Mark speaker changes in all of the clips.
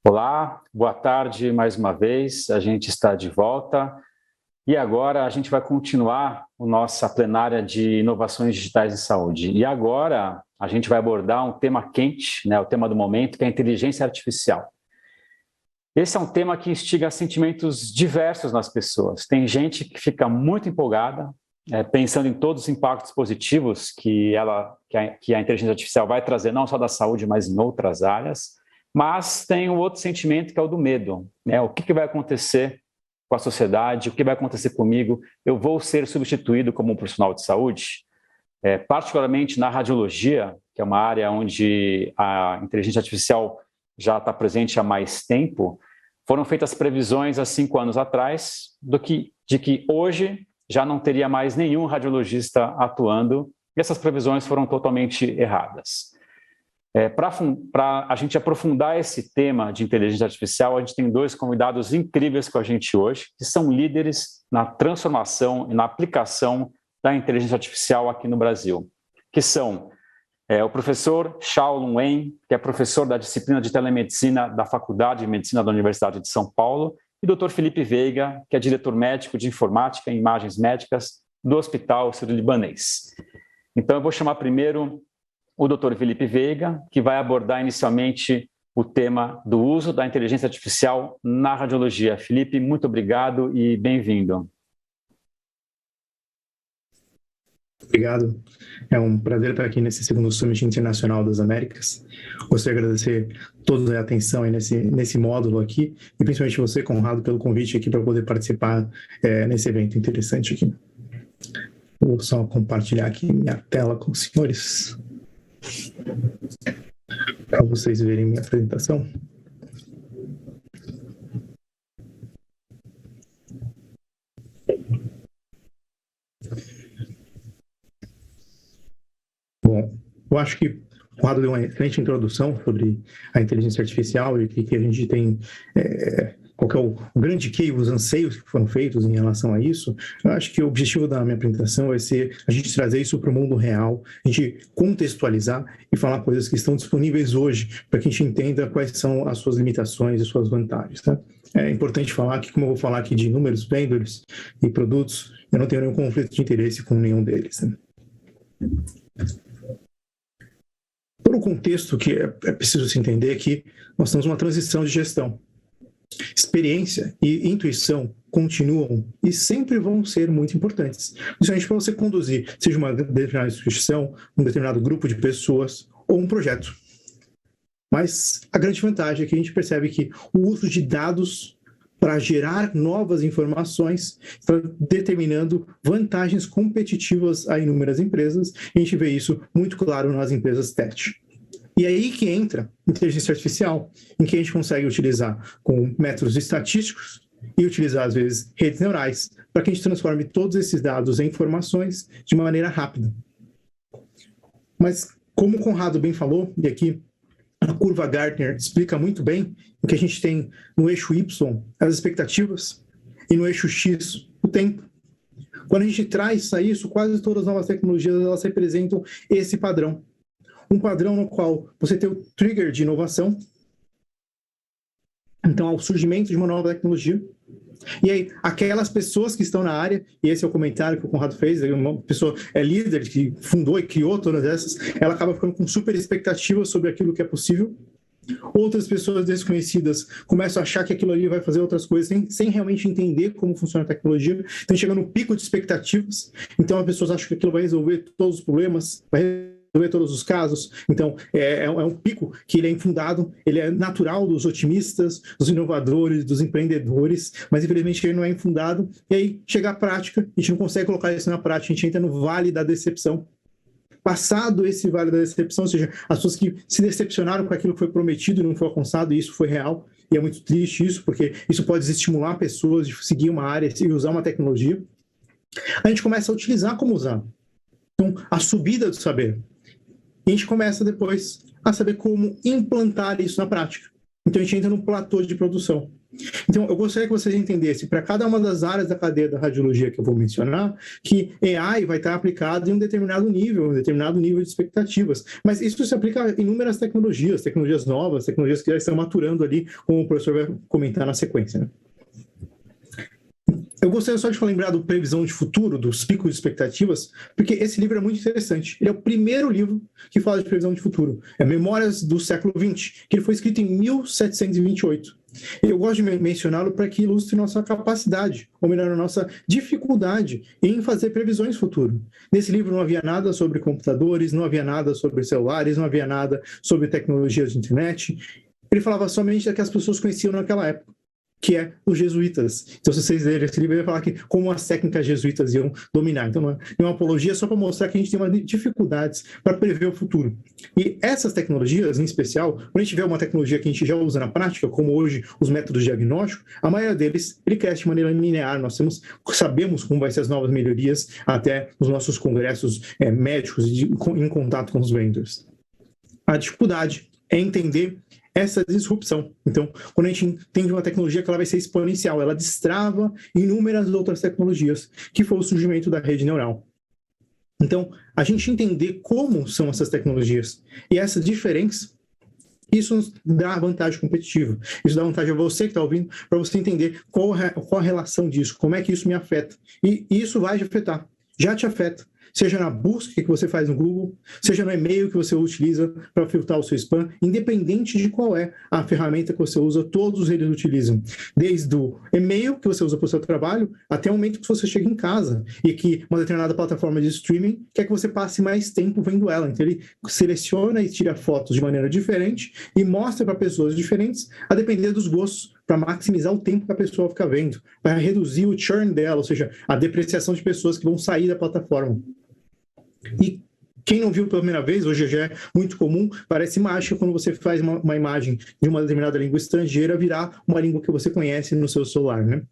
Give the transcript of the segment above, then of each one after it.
Speaker 1: Olá, boa tarde mais uma vez, a gente está de volta e agora a gente vai continuar a nossa plenária de inovações digitais em saúde. E agora a gente vai abordar um tema quente, o tema do momento, que é a inteligência artificial. Esse é um tema que instiga sentimentos diversos nas pessoas. Tem gente que fica muito empolgada, pensando em todos os impactos positivos que a inteligência artificial vai trazer, não só da saúde, mas em outras áreas. Mas tem um outro sentimento que é o do medo. O que vai acontecer com a sociedade? O que vai acontecer comigo? Eu vou ser substituído como um profissional de saúde? Particularmente na radiologia, que é uma área onde a inteligência artificial já está presente há mais tempo, foram feitas previsões há 5 anos atrás de que hoje já não teria mais nenhum radiologista atuando, e essas previsões foram totalmente erradas. Para a gente aprofundar esse tema de inteligência artificial, a gente tem 2 convidados incríveis com a gente hoje, que são líderes na transformação e na aplicação da inteligência artificial aqui no Brasil, que são o professor Xiaolong Wen, que é professor da disciplina de telemedicina da Faculdade de Medicina da Universidade de São Paulo, e o Dr. Felipe Veiga, que é diretor médico de informática e imagens médicas do Hospital Sírio-Libanês. Então, eu vou chamar primeiro o Dr. Felipe Veiga, que vai abordar inicialmente o tema do uso da inteligência artificial na radiologia. Felipe, muito obrigado e bem-vindo.
Speaker 2: Obrigado. É um prazer estar aqui nesse segundo Summit Internacional das Américas. Gostaria de agradecer toda a atenção aí nesse módulo aqui, e principalmente você, Conrado, pelo convite aqui para poder participar nesse evento interessante aqui. Vou só compartilhar aqui minha tela com os senhores, para vocês verem minha apresentação. Bom, eu acho que o Conrado deu uma excelente introdução sobre a inteligência artificial e o que a gente tem, qual que é o grande que os anseios que foram feitos em relação a isso. Eu acho que o objetivo da minha apresentação vai ser a gente trazer isso para o mundo real, a gente contextualizar e falar coisas que estão disponíveis hoje, para que a gente entenda quais são as suas limitações e suas vantagens, tá? É importante falar que, como eu vou falar aqui de inúmeros vendors e produtos, eu não tenho nenhum conflito de interesse com nenhum deles, né? Por um contexto que é preciso se entender que nós temos uma transição de gestão. Experiência e intuição continuam e sempre vão ser muito importantes, principalmente para você conduzir, seja uma determinada instituição, um determinado grupo de pessoas ou um projeto. Mas a grande vantagem é que a gente percebe que o uso de dados para gerar novas informações está determinando vantagens competitivas a inúmeras empresas, e a gente vê isso muito claro nas empresas tech. E aí que entra a inteligência artificial, em que a gente consegue utilizar com métodos estatísticos e utilizar, às vezes, redes neurais, para que a gente transforme todos esses dados em informações de maneira rápida. Mas, como o Conrado bem falou, e aqui a curva Gartner explica muito bem, em que a gente tem no eixo Y as expectativas e no eixo X o tempo. Quando a gente traz a isso, quase todas as novas tecnologias elas representam esse padrão. Um padrão no qual você tem o trigger de inovação, então ao surgimento de uma nova tecnologia, e aí aquelas pessoas que estão na área, e esse é o comentário que o Conrado fez, uma pessoa líder que fundou e criou todas essas, ela acaba ficando com super expectativas sobre aquilo que é possível. Outras pessoas desconhecidas começam a achar que aquilo ali vai fazer outras coisas sem realmente entender como funciona a tecnologia, então chega no pico de expectativas, então as pessoas acham que aquilo vai resolver todos os problemas, vai resolver todos os casos. Então é um pico que ele é infundado, ele é natural dos otimistas, dos inovadores, dos empreendedores, mas infelizmente ele não é infundado, e aí chega a prática, a gente não consegue colocar isso na prática, a gente entra no vale da decepção. Passado esse vale da decepção, ou seja, as pessoas que se decepcionaram com aquilo que foi prometido e não foi alcançado, e isso foi real, e é muito triste isso, porque isso pode desestimular pessoas de seguir uma área e usar uma tecnologia, a gente começa a utilizar como usar. Então, a subida do saber. E a gente começa depois a saber como implantar isso na prática. Então a gente entra no platô de produção. Então, eu gostaria que vocês entendessem, para cada uma das áreas da cadeia da radiologia que eu vou mencionar, que AI vai estar aplicado em um determinado nível de expectativas. Mas isso se aplica a inúmeras tecnologias novas, tecnologias que já estão maturando ali, como o professor vai comentar na sequência, né? Eu gostaria só de lembrar do Previsão de Futuro, dos picos de expectativas, porque esse livro é muito interessante. Ele é o primeiro livro que fala de previsão de futuro. É Memórias do Século XX, que ele foi escrito em 1728. Eu gosto de mencioná-lo para que ilustre nossa capacidade, ou melhor, a nossa dificuldade em fazer previsões futuro. Nesse livro não havia nada sobre computadores, não havia nada sobre celulares, não havia nada sobre tecnologias de internet. Ele falava somente do que as pessoas conheciam naquela época, que é os jesuítas. Então, se vocês lerem esse livro, ele vai falar que como as técnicas jesuítas iam dominar. Então, não é uma apologia, só para mostrar que a gente tem dificuldades para prever o futuro. E essas tecnologias, em especial, quando a gente vê uma tecnologia que a gente já usa na prática, como hoje os métodos diagnósticos, a maioria deles, ele cresce de maneira linear. Nós sabemos como vai ser as novas melhorias até nos nossos congressos médicos em contato com os vendors. A dificuldade é entender essa disrupção. Então, quando a gente entende uma tecnologia que ela vai ser exponencial, ela destrava inúmeras outras tecnologias, que foi o surgimento da rede neural. Então, a gente entender como são essas tecnologias e essa diferença, isso nos dá vantagem competitiva. Isso dá vantagem a você que está ouvindo, para você entender qual a relação disso, como é que isso me afeta. E isso vai te afetar, já te afeta. Seja na busca que você faz no Google, seja no e-mail que você utiliza para filtrar o seu spam, independente de qual é a ferramenta que você usa, todos eles utilizam. Desde o e-mail que você usa para o seu trabalho, até o momento que você chega em casa e que uma determinada plataforma de streaming quer que você passe mais tempo vendo ela. Então ele seleciona e tira fotos de maneira diferente e mostra para pessoas diferentes, a depender dos gostos, para maximizar o tempo que a pessoa fica vendo, para reduzir o churn dela, ou seja, a depreciação de pessoas que vão sair da plataforma. E quem não viu pela primeira vez, hoje já é muito comum, parece mágica quando você faz uma imagem de uma determinada língua estrangeira virar uma língua que você conhece no seu celular, né?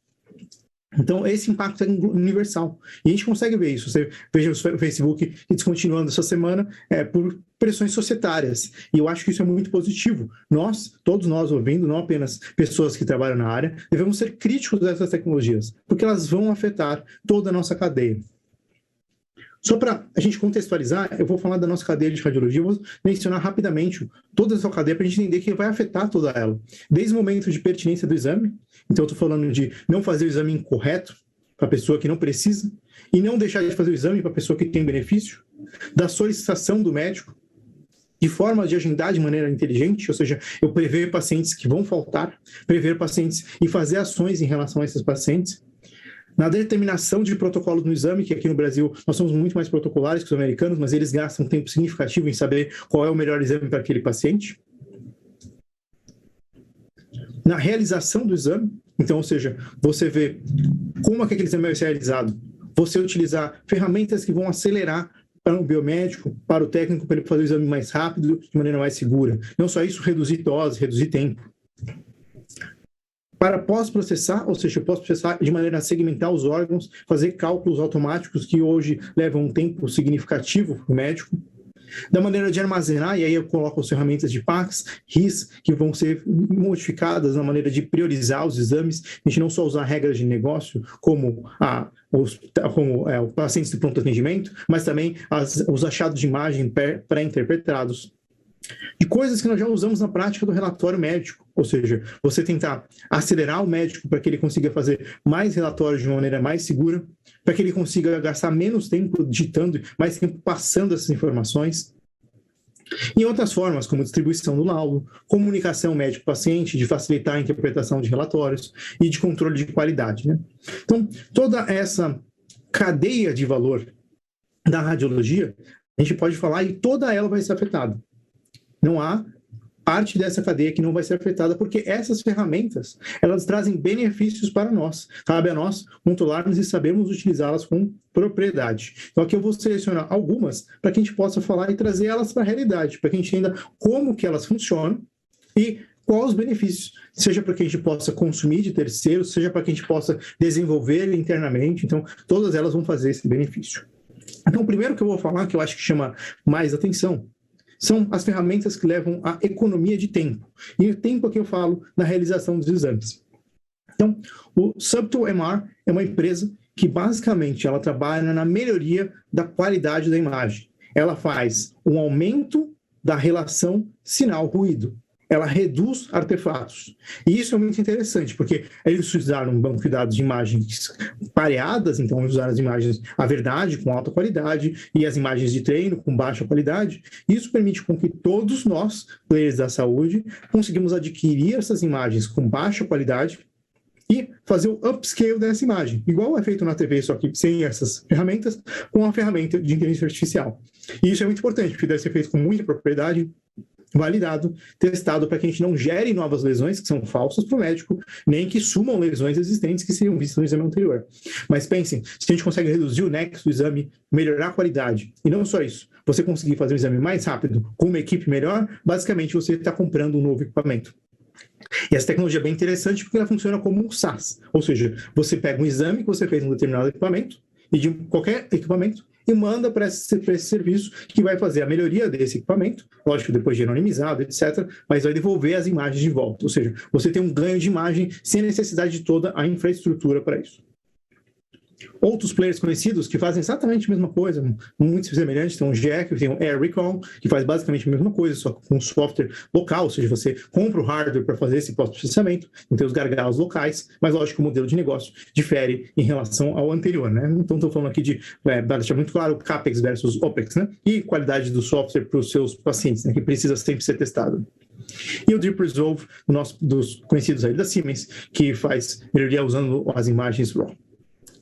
Speaker 2: Então, esse impacto é universal. E a gente consegue ver isso. Você veja o Facebook descontinuando essa semana por pressões societárias. E eu acho que isso é muito positivo. Todos nós ouvindo, não apenas pessoas que trabalham na área, devemos ser críticos dessas tecnologias, porque elas vão afetar toda a nossa cadeia. Só para a gente contextualizar, eu vou falar da nossa cadeia de radiologia, eu vou mencionar rapidamente toda essa cadeia para a gente entender que vai afetar toda ela. Desde o momento de pertinência do exame, então eu estou falando de não fazer o exame incorreto para a pessoa que não precisa, e não deixar de fazer o exame para a pessoa que tem benefício, da solicitação do médico, de forma de agendar de maneira inteligente, ou seja, eu prever pacientes que vão faltar, prever pacientes e fazer ações em relação a esses pacientes, na determinação de protocolo no exame, que aqui no Brasil nós somos muito mais protocolares que os americanos, mas eles gastam um tempo significativo em saber qual é o melhor exame para aquele paciente. Na realização do exame, então, ou seja, você vê como aquele exame vai ser realizado, você utilizar ferramentas que vão acelerar para o biomédico, para o técnico, para ele fazer o exame mais rápido, de maneira mais segura. Não só isso, reduzir dose, reduzir tempo. Para pós-processar, ou seja, pós-processar de maneira a segmentar os órgãos, fazer cálculos automáticos que hoje levam um tempo significativo para o médico. Da maneira de armazenar, e aí eu coloco as ferramentas de PACS, RIS, que vão ser modificadas na maneira de priorizar os exames. A gente não só usar regras de negócio, como os pacientes de pronto atendimento, mas também os achados de imagem pré-interpretados. De coisas que nós já usamos na prática do relatório médico, ou seja, você tentar acelerar o médico para que ele consiga fazer mais relatórios de uma maneira mais segura, para que ele consiga gastar menos tempo digitando, mais tempo passando essas informações. E outras formas, como distribuição do laudo, comunicação médico-paciente, de facilitar a interpretação de relatórios e de controle de qualidade, né? Então, toda essa cadeia de valor da radiologia, a gente pode falar e toda ela vai ser afetada. Não há parte dessa cadeia que não vai ser afetada, porque essas ferramentas, elas trazem benefícios para nós. Cabe a nós controlarmos e sabermos utilizá-las com propriedade. Então aqui eu vou selecionar algumas para que a gente possa falar e trazer elas para a realidade, para que a gente entenda como que elas funcionam e quais os benefícios, seja para que a gente possa consumir de terceiros, seja para que a gente possa desenvolver internamente. Então todas elas vão fazer esse benefício. Então o primeiro que eu vou falar, que eu acho que chama mais atenção, são as ferramentas que levam à economia de tempo. E o tempo aqui eu falo na realização dos exames. Então, o Subtle MR é uma empresa que basicamente ela trabalha na melhoria da qualidade da imagem. Ela faz um aumento da relação sinal-ruído. Ela reduz artefatos. E isso é muito interessante, porque eles usaram um banco de dados de imagens pareadas, então eles usaram as imagens, a verdade, com alta qualidade, e as imagens de treino com baixa qualidade. Isso permite com que todos nós, players da saúde, conseguimos adquirir essas imagens com baixa qualidade e fazer o upscale dessa imagem, igual é feito na TV, só que sem essas ferramentas, com a ferramenta de inteligência artificial. E isso é muito importante, porque deve ser feito com muita propriedade, validado, testado, para que a gente não gere novas lesões que são falsas para o médico, nem que sumam lesões existentes que seriam vistas no exame anterior. Mas pensem, se a gente consegue reduzir o nexo do exame, melhorar a qualidade, e não só isso, você conseguir fazer o exame mais rápido, com uma equipe melhor, basicamente você está comprando um novo equipamento. E essa tecnologia é bem interessante porque ela funciona como um SaaS, ou seja, você pega um exame que você fez em um determinado equipamento, e de qualquer equipamento, e manda para esse serviço que vai fazer a melhoria desse equipamento, lógico, depois de anonimizado, etc., mas vai devolver as imagens de volta, ou seja, você tem um ganho de imagem sem necessidade de toda a infraestrutura para isso. Outros players conhecidos que fazem exatamente a mesma coisa, muito semelhantes, tem o GEC, tem o Air Recall, que faz basicamente a mesma coisa, só com software local, ou seja, você compra o hardware para fazer esse pós-processamento, não tem os gargalos locais, mas lógico que o modelo de negócio difere em relação ao anterior, né? Então estou falando aqui de, para deixar muito claro, CAPEX versus OPEX, né? E qualidade do software para os seus pacientes, né? Que precisa sempre ser testado. E o Deep Resolve, dos conhecidos aí da Siemens, que faz melhoria usando as imagens RAW.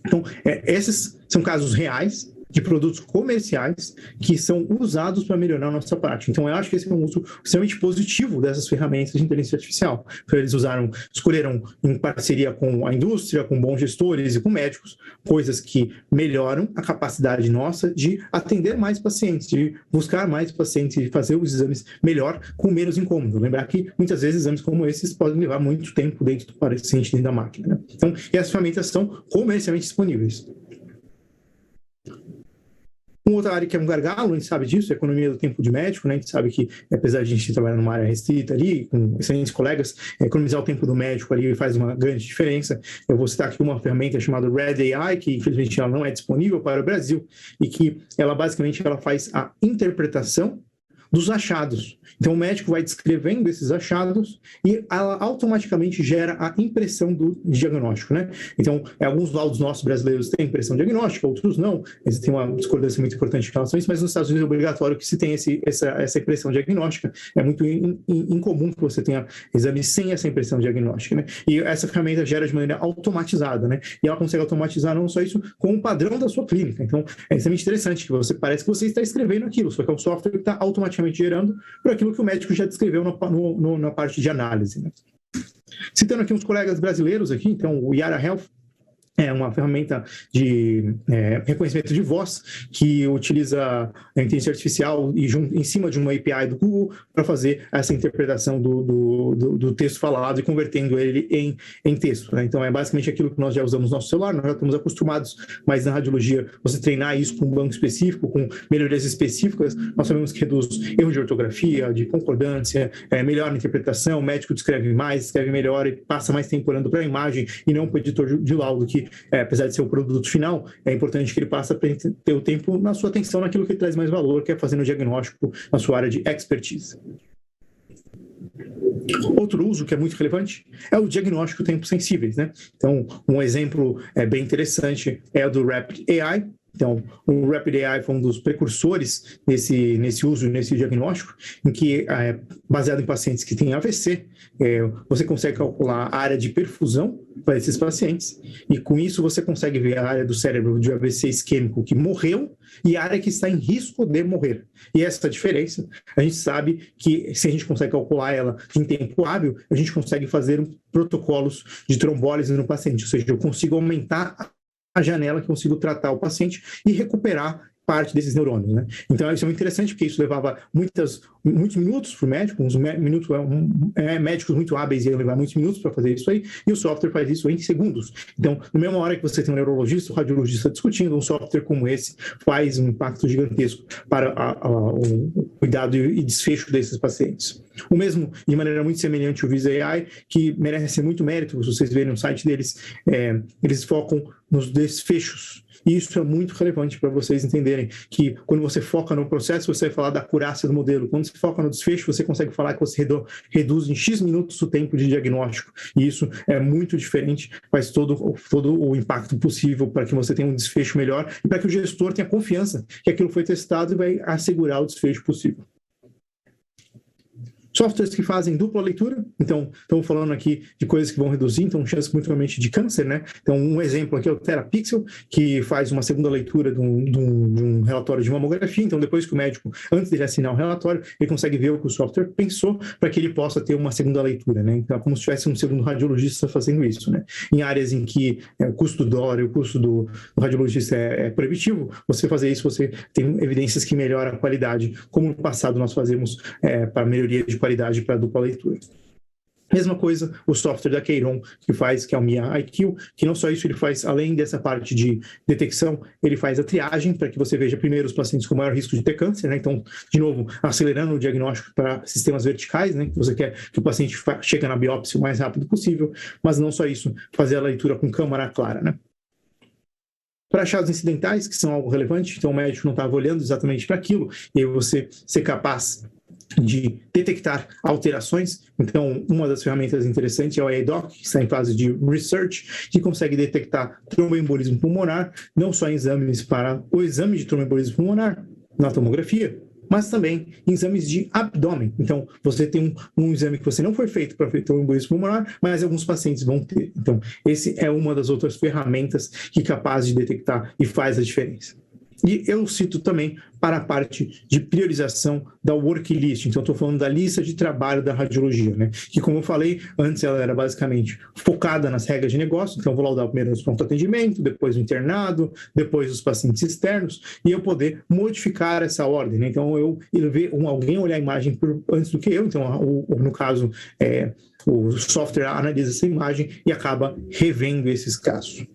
Speaker 2: Então, esses são casos reais de produtos comerciais que são usados para melhorar a nossa prática. Então, eu acho que esse é um uso extremamente positivo dessas ferramentas de inteligência artificial. Então, eles escolheram em parceria com a indústria, com bons gestores e com médicos, coisas que melhoram a capacidade nossa de atender mais pacientes, de buscar mais pacientes e fazer os exames melhor com menos incômodo. Lembrar que muitas vezes exames como esses podem levar muito tempo dentro do paciente, dentro da máquina, né? Então, essas ferramentas são comercialmente disponíveis. Uma outra área que é um gargalo, a gente sabe disso, é a economia do tempo de médico, né? A gente sabe que, apesar de a gente trabalhar numa área restrita ali, com excelentes colegas, economizar o tempo do médico ali faz uma grande diferença. Eu vou citar aqui uma ferramenta chamada Red AI, que infelizmente ela não é disponível para o Brasil, e que ela basicamente faz a interpretação dos achados. Então, o médico vai descrevendo esses achados e ela automaticamente gera a impressão do diagnóstico, né? Então, alguns laudos nossos brasileiros têm impressão diagnóstica, outros não. Tem uma discordância muito importante em relação a isso, mas nos Estados Unidos é obrigatório que se tenha essa impressão diagnóstica. É muito incomum que você tenha exames sem essa impressão diagnóstica, né? E essa ferramenta gera de maneira automatizada, né? E ela consegue automatizar não só isso, com o padrão da sua clínica. Então, é extremamente interessante que parece que você está escrevendo aquilo, só que é um software que está automaticamente gerando por aquilo que o médico já descreveu na parte de análise, né? Citando aqui uns colegas brasileiros aqui, então o Yara Health é uma ferramenta de reconhecimento de voz que utiliza a inteligência artificial em cima de uma API do Google para fazer essa interpretação do texto falado e convertendo ele em texto, né? Então, é basicamente aquilo que nós já usamos no nosso celular, nós já estamos acostumados, mas na radiologia, você treinar isso com um banco específico, com melhorias específicas, nós sabemos que reduz erro de ortografia, de concordância, melhora a interpretação, o médico descreve mais, escreve melhor e passa mais tempo olhando para a imagem e não para o editor de laudo, que apesar de ser o produto final, é importante que ele passe a ter o tempo na sua atenção naquilo que traz mais valor, que é fazendo o diagnóstico na sua área de expertise. Outro uso que é muito relevante é o diagnóstico tempo sensíveis, né? Então, um exemplo bem interessante é o do Rapid AI. Então, o Rapid AI foi um dos precursores nesse uso, nesse diagnóstico, em que, baseado em pacientes que têm AVC, você consegue calcular a área de perfusão para esses pacientes, e com isso você consegue ver a área do cérebro de AVC isquêmico que morreu e a área que está em risco de morrer. E essa diferença, a gente sabe que se a gente consegue calcular ela em tempo hábil, a gente consegue fazer protocolos de trombólise no paciente, ou seja, eu consigo aumentar a janela que eu consigo tratar o paciente e recuperar parte desses neurônios, né? Então, isso é muito interessante, porque isso levava muitos minutos para o médico, médicos muito hábeis iam levar muitos minutos para fazer isso aí, e o software faz isso em segundos. Então, na mesma hora que você tem um neurologista, um radiologista discutindo, um software como esse faz um impacto gigantesco para o cuidado e desfecho desses pacientes. O mesmo, de maneira muito semelhante, o Visa AI, que merece muito mérito, se vocês verem no site deles, eles focam nos desfechos. E isso é muito relevante para vocês entenderem que quando você foca no processo, você vai falar da acurácia do modelo. Quando você foca no desfecho, você consegue falar que você reduz em X minutos o tempo de diagnóstico. E isso é muito diferente, faz todo o impacto possível para que você tenha um desfecho melhor e para que o gestor tenha confiança que aquilo foi testado e vai assegurar o desfecho possível. Softwares que fazem dupla leitura, então estamos falando aqui de coisas que vão reduzir, então chance muito provavelmente de câncer, né? Então um exemplo aqui é o Therapixel, que faz uma segunda leitura de um relatório de mamografia, então depois que o médico, antes de assinar o relatório, ele consegue ver o que o software pensou para que ele possa ter uma segunda leitura, né? Então é como se tivesse um segundo radiologista fazendo isso, né? Em áreas em que o custo do dólar e o custo do radiologista é proibitivo, você fazer isso, você tem evidências que melhoram a qualidade, como no passado nós fazemos para melhoria de qualidade para dupla leitura. Mesma coisa, o software da Cheiron, que é o Mia IQ, que não só isso ele faz, além dessa parte de detecção, ele faz a triagem para que você veja primeiro os pacientes com maior risco de ter câncer, né? Então, de novo, acelerando o diagnóstico para sistemas verticais, né? Você quer que o paciente chegue na biópsia o mais rápido possível, mas não só isso, fazer a leitura com câmara clara, né? Para achados incidentais, que são algo relevante, então o médico não estava olhando exatamente para aquilo, e aí você ser capaz de detectar alterações. Então, uma das ferramentas interessantes é o AIDOC, que está em fase de research, que consegue detectar tromboembolismo pulmonar, não só em exames para o exame de tromboembolismo pulmonar, na tomografia, mas também em exames de abdômen. Então, você tem um exame que você não foi feito para tromboembolismo pulmonar, mas alguns pacientes vão ter. Então, esse é uma das outras ferramentas que é capaz de detectar e faz a diferença. E eu cito também para a parte de priorização da worklist. Então, estou falando da lista de trabalho da radiologia, né? Que, como eu falei, antes ela era basicamente focada nas regras de negócio. Então, vou laudar primeiro no pronto atendimento, depois o internado, depois os pacientes externos, e eu poder modificar essa ordem, né? Então, eu ver alguém olhar a imagem antes do que eu. Então, no caso, o software analisa essa imagem e acaba revendo esses casos.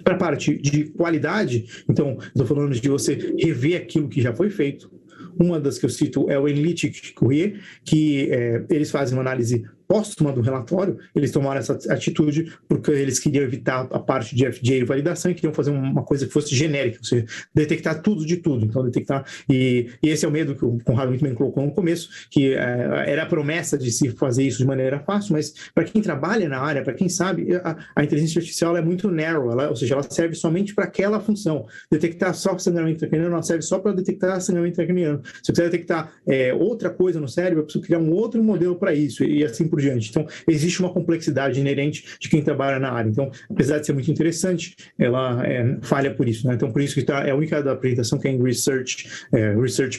Speaker 2: Para a parte de qualidade, então, estou falando de você rever aquilo que já foi feito. Uma das que eu cito é o Analytic Courier, que eles fazem uma análise póstuma do relatório. Eles tomaram essa atitude porque eles queriam evitar a parte de FDA e validação e queriam fazer uma coisa que fosse genérica, ou seja, detectar tudo de tudo. Então, detectar... E esse é o medo que o Conrado muito bem colocou no começo, que era a promessa de se fazer isso de maneira fácil, mas para quem trabalha na área, para quem sabe, a inteligência artificial é muito narrow, ou seja, ela serve somente para aquela função. Detectar só sangramento intracraniano, ela serve só para detectar sangramento intracraniano. Se eu quiser detectar outra coisa no cérebro, eu preciso criar um outro modelo para isso, e assim por diante. Então, existe uma complexidade inerente de quem trabalha na área. Então, apesar de ser muito interessante, ela falha por isso, né? Então, por isso que é a única da apresentação que é em research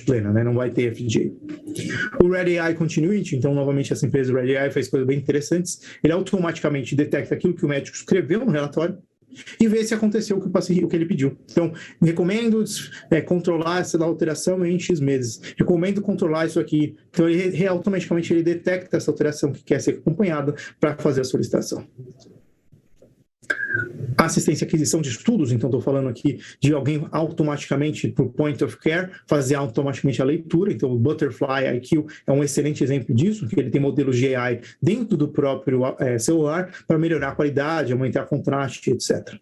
Speaker 2: plena, né? Não vai ter FDA. O Red AI Continuity, então, novamente, essa empresa Red AI faz coisas bem interessantes. Ele automaticamente detecta aquilo que o médico escreveu no relatório e ver se aconteceu o que ele pediu. Então, recomendo controlar essa alteração em X meses. Recomendo controlar isso aqui. Então, ele automaticamente ele detecta essa alteração que quer ser acompanhada para fazer a solicitação. Assistência e aquisição de estudos, então estou falando aqui de alguém automaticamente, por point of care, fazer automaticamente a leitura. Então o Butterfly IQ é um excelente exemplo disso, que ele tem modelos de AI dentro do próprio celular para melhorar a qualidade, aumentar contraste, etc.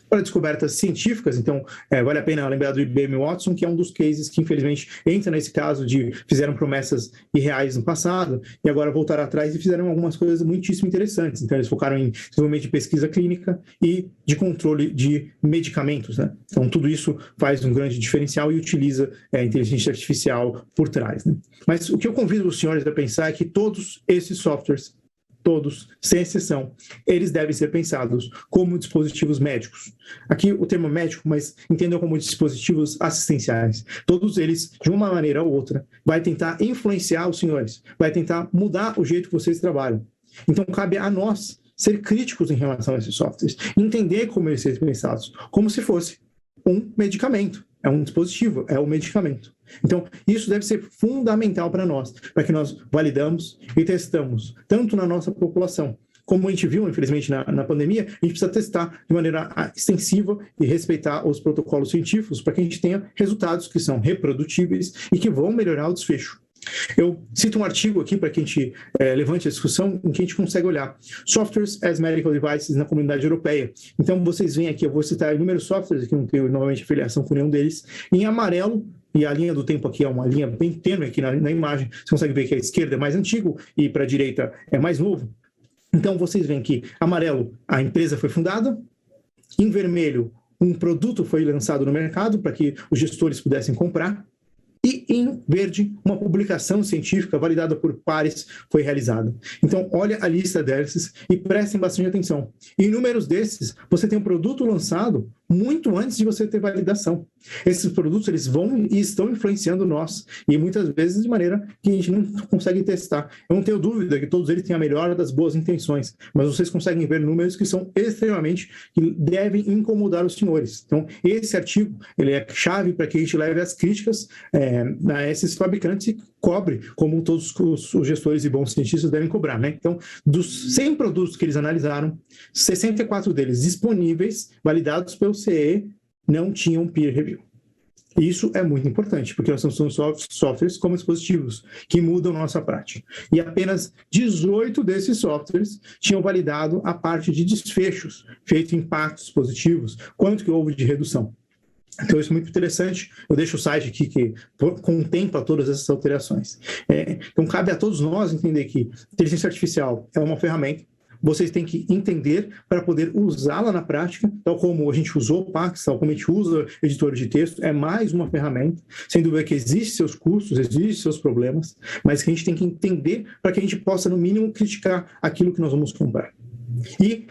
Speaker 2: Para descobertas científicas, então vale a pena lembrar do IBM Watson, que é um dos cases que infelizmente entra nesse caso de fizeram promessas irreais no passado e agora voltaram atrás e fizeram algumas coisas muitíssimo interessantes. Então eles focaram em desenvolvimento de pesquisa clínica e de controle de medicamentos, né? Então tudo isso faz um grande diferencial e utiliza a inteligência artificial por trás, né? Mas o que eu convido os senhores a pensar é que todos esses softwares, todos, sem exceção, eles devem ser pensados como dispositivos médicos. Aqui o termo médico, mas entendam como dispositivos assistenciais. Todos eles, de uma maneira ou outra, vai tentar influenciar os senhores, vai tentar mudar o jeito que vocês trabalham. Então, cabe a nós ser críticos em relação a esses softwares, entender como eles serem pensados, como se fosse um medicamento, é um dispositivo, é um medicamento. Então, isso deve ser fundamental para nós, para que nós validamos e testamos, tanto na nossa população. Como a gente viu, infelizmente, na pandemia, a gente precisa testar de maneira extensiva e respeitar os protocolos científicos para que a gente tenha resultados que são reprodutíveis e que vão melhorar o desfecho. Eu cito um artigo aqui para que a gente levante a discussão, em que a gente consegue olhar Softwares as Medical Devices na comunidade europeia. Então, vocês veem aqui, eu vou citar inúmeros softwares, aqui não tenho novamente afiliação com nenhum deles, em amarelo, e a linha do tempo aqui é uma linha bem tênue aqui na imagem, você consegue ver que a esquerda é mais antigo e para a direita é mais novo. Então, vocês veem que amarelo, a empresa foi fundada, em vermelho, um produto foi lançado no mercado para que os gestores pudessem comprar, e em verde, uma publicação científica validada por pares foi realizada. Então, olha a lista desses e prestem bastante atenção. Em números desses, você tem um produto lançado muito antes de você ter validação. Esses produtos, eles vão e estão influenciando nós, e muitas vezes de maneira que a gente não consegue testar. Eu não tenho dúvida que todos eles têm a melhor das boas intenções, mas vocês conseguem ver números que são extremamente, que devem incomodar os senhores. Então, esse artigo, ele é chave para que a gente leve as críticas a esses fabricantes e cobre, como todos os gestores e bons cientistas devem cobrar, né? Então, dos 100 produtos que eles analisaram, 64 deles disponíveis, validados pelo CE, não tinham peer review. Isso é muito importante, porque nós somos softwares como dispositivos, que mudam nossa prática. E apenas 18 desses softwares tinham validado a parte de desfechos, feito impactos positivos, quanto que houve de redução. Então, isso é muito interessante. Eu deixo o site aqui que contempla todas essas alterações. Então, cabe a todos nós entender que inteligência artificial é uma ferramenta, vocês têm que entender para poder usá-la na prática, tal como a gente usou o Pax, tal como a gente usa editores de texto, é mais uma ferramenta, sem dúvida que existem seus custos, existem seus problemas, mas que a gente tem que entender para que a gente possa, no mínimo, criticar aquilo que nós vamos comprar. E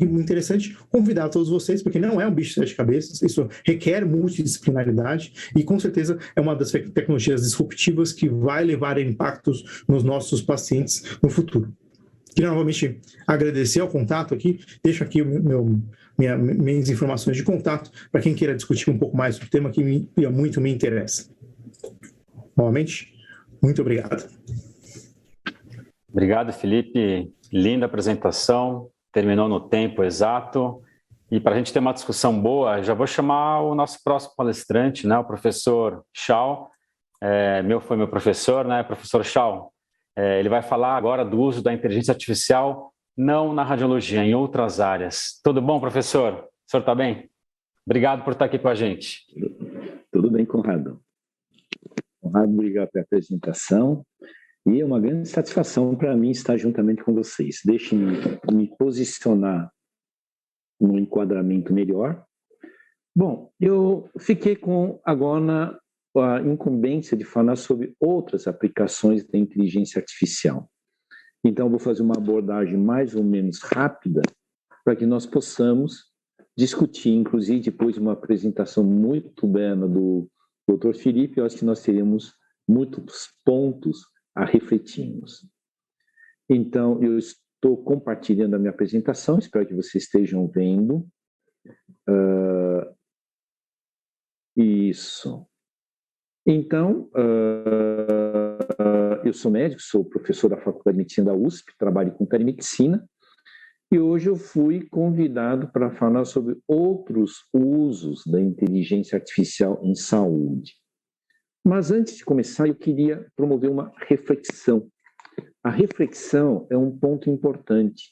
Speaker 2: interessante convidar todos vocês, porque não é um bicho de sete cabeças, isso requer multidisciplinaridade e com certeza é uma das tecnologias disruptivas que vai levar impactos nos nossos pacientes no futuro. Queria novamente agradecer ao contato aqui, deixo aqui minhas informações de contato para quem queira discutir um pouco mais sobre o tema que muito me interessa. Novamente, muito obrigado.
Speaker 1: Obrigado, Felipe. Linda apresentação, terminou no tempo exato. E para a gente ter uma discussão boa, já vou chamar o nosso próximo palestrante, né, o professor Shao. Foi meu professor, né, professor Shao. Ele vai falar agora do uso da inteligência artificial, não na radiologia, em outras áreas. Tudo bom, professor? O senhor está bem? Obrigado por estar aqui com a gente.
Speaker 3: Tudo bem, Conrado. Conrado, obrigado pela apresentação. E é uma grande satisfação para mim estar juntamente com vocês. Deixem-me me posicionar num enquadramento melhor. Bom, eu fiquei com agora a incumbência de falar sobre outras aplicações da inteligência artificial. Então, vou fazer uma abordagem mais ou menos rápida para que nós possamos discutir, inclusive depois de uma apresentação muito bela do Dr. Felipe, eu acho que nós teremos muitos pontos a refletirmos. Então, eu estou compartilhando a minha apresentação, espero que vocês estejam vendo. Isso. Então, eu sou médico, sou professor da Faculdade de Medicina da USP, trabalho com telemedicina, e hoje eu fui convidado para falar sobre outros usos da inteligência artificial em saúde. Mas antes de começar, eu queria promover uma reflexão. A reflexão é um ponto importante.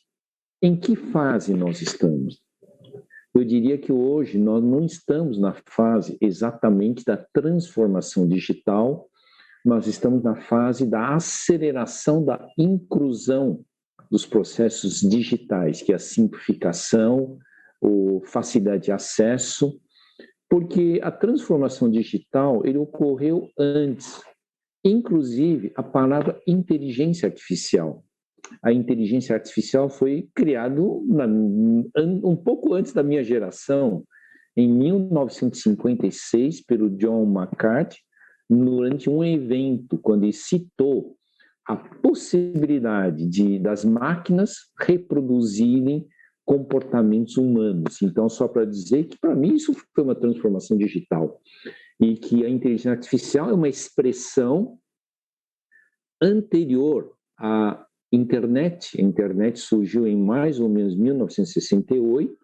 Speaker 3: Em que fase nós estamos? Eu diria que hoje nós não estamos na fase exatamente da transformação digital, nós estamos na fase da aceleração da inclusão dos processos digitais, que é a simplificação, a facilidade de acesso, porque a transformação digital ele ocorreu antes, inclusive a palavra inteligência artificial. A inteligência artificial foi criada um pouco antes da minha geração, em 1956, pelo John McCarthy, durante um evento, quando ele citou a possibilidade das máquinas reproduzirem comportamentos humanos. Então, só para dizer que, para mim, isso foi uma transformação digital e que a inteligência artificial é uma expressão anterior à internet. A internet surgiu em mais ou menos 1968,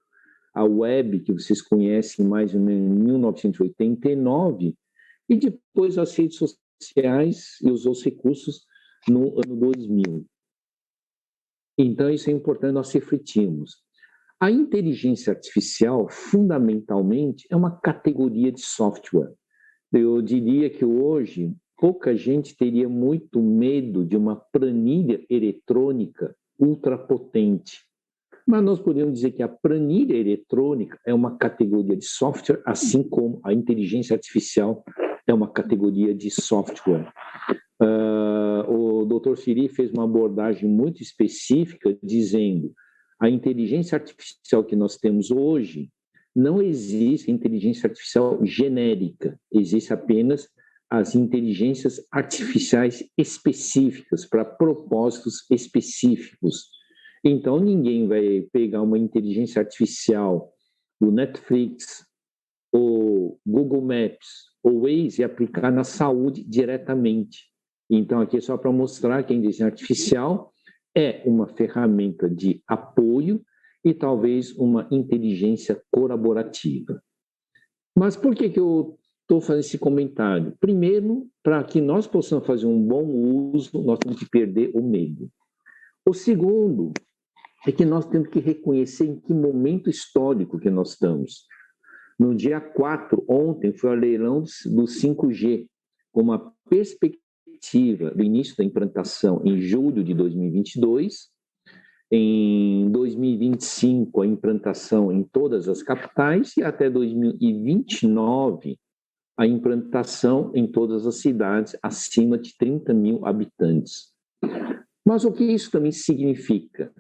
Speaker 3: a web, que vocês conhecem, mais ou menos em 1989, e depois as redes sociais e os outros recursos no ano 2000. Então, isso é importante nós refletirmos. A inteligência artificial, fundamentalmente, é uma categoria de software. Eu diria que hoje, pouca gente teria muito medo de uma planilha eletrônica ultrapotente. Mas nós podemos dizer que a planilha eletrônica é uma categoria de software, assim como a inteligência artificial é uma categoria de software. O Dr. Siri fez uma abordagem muito específica, dizendo a inteligência artificial que nós temos hoje, não existe inteligência artificial genérica, existe apenas as inteligências artificiais específicas, para propósitos específicos. Então, ninguém vai pegar uma inteligência artificial do Netflix, ou Google Maps, ou Waze e aplicar na saúde diretamente. Então, aqui é só para mostrar que a inteligência artificial é uma ferramenta de apoio e talvez uma inteligência colaborativa. Mas por que eu estou fazendo esse comentário? Primeiro, para que nós possamos fazer um bom uso, nós temos que perder o medo. O segundo é que nós temos que reconhecer em que momento histórico que nós estamos. No dia 4, ontem, foi o leilão do 5G, com uma perspectiva do início da implantação em julho de 2022, em 2025 a implantação em todas as capitais e até 2029 a implantação em todas as cidades acima de 30 mil habitantes. Mas o que isso também significa?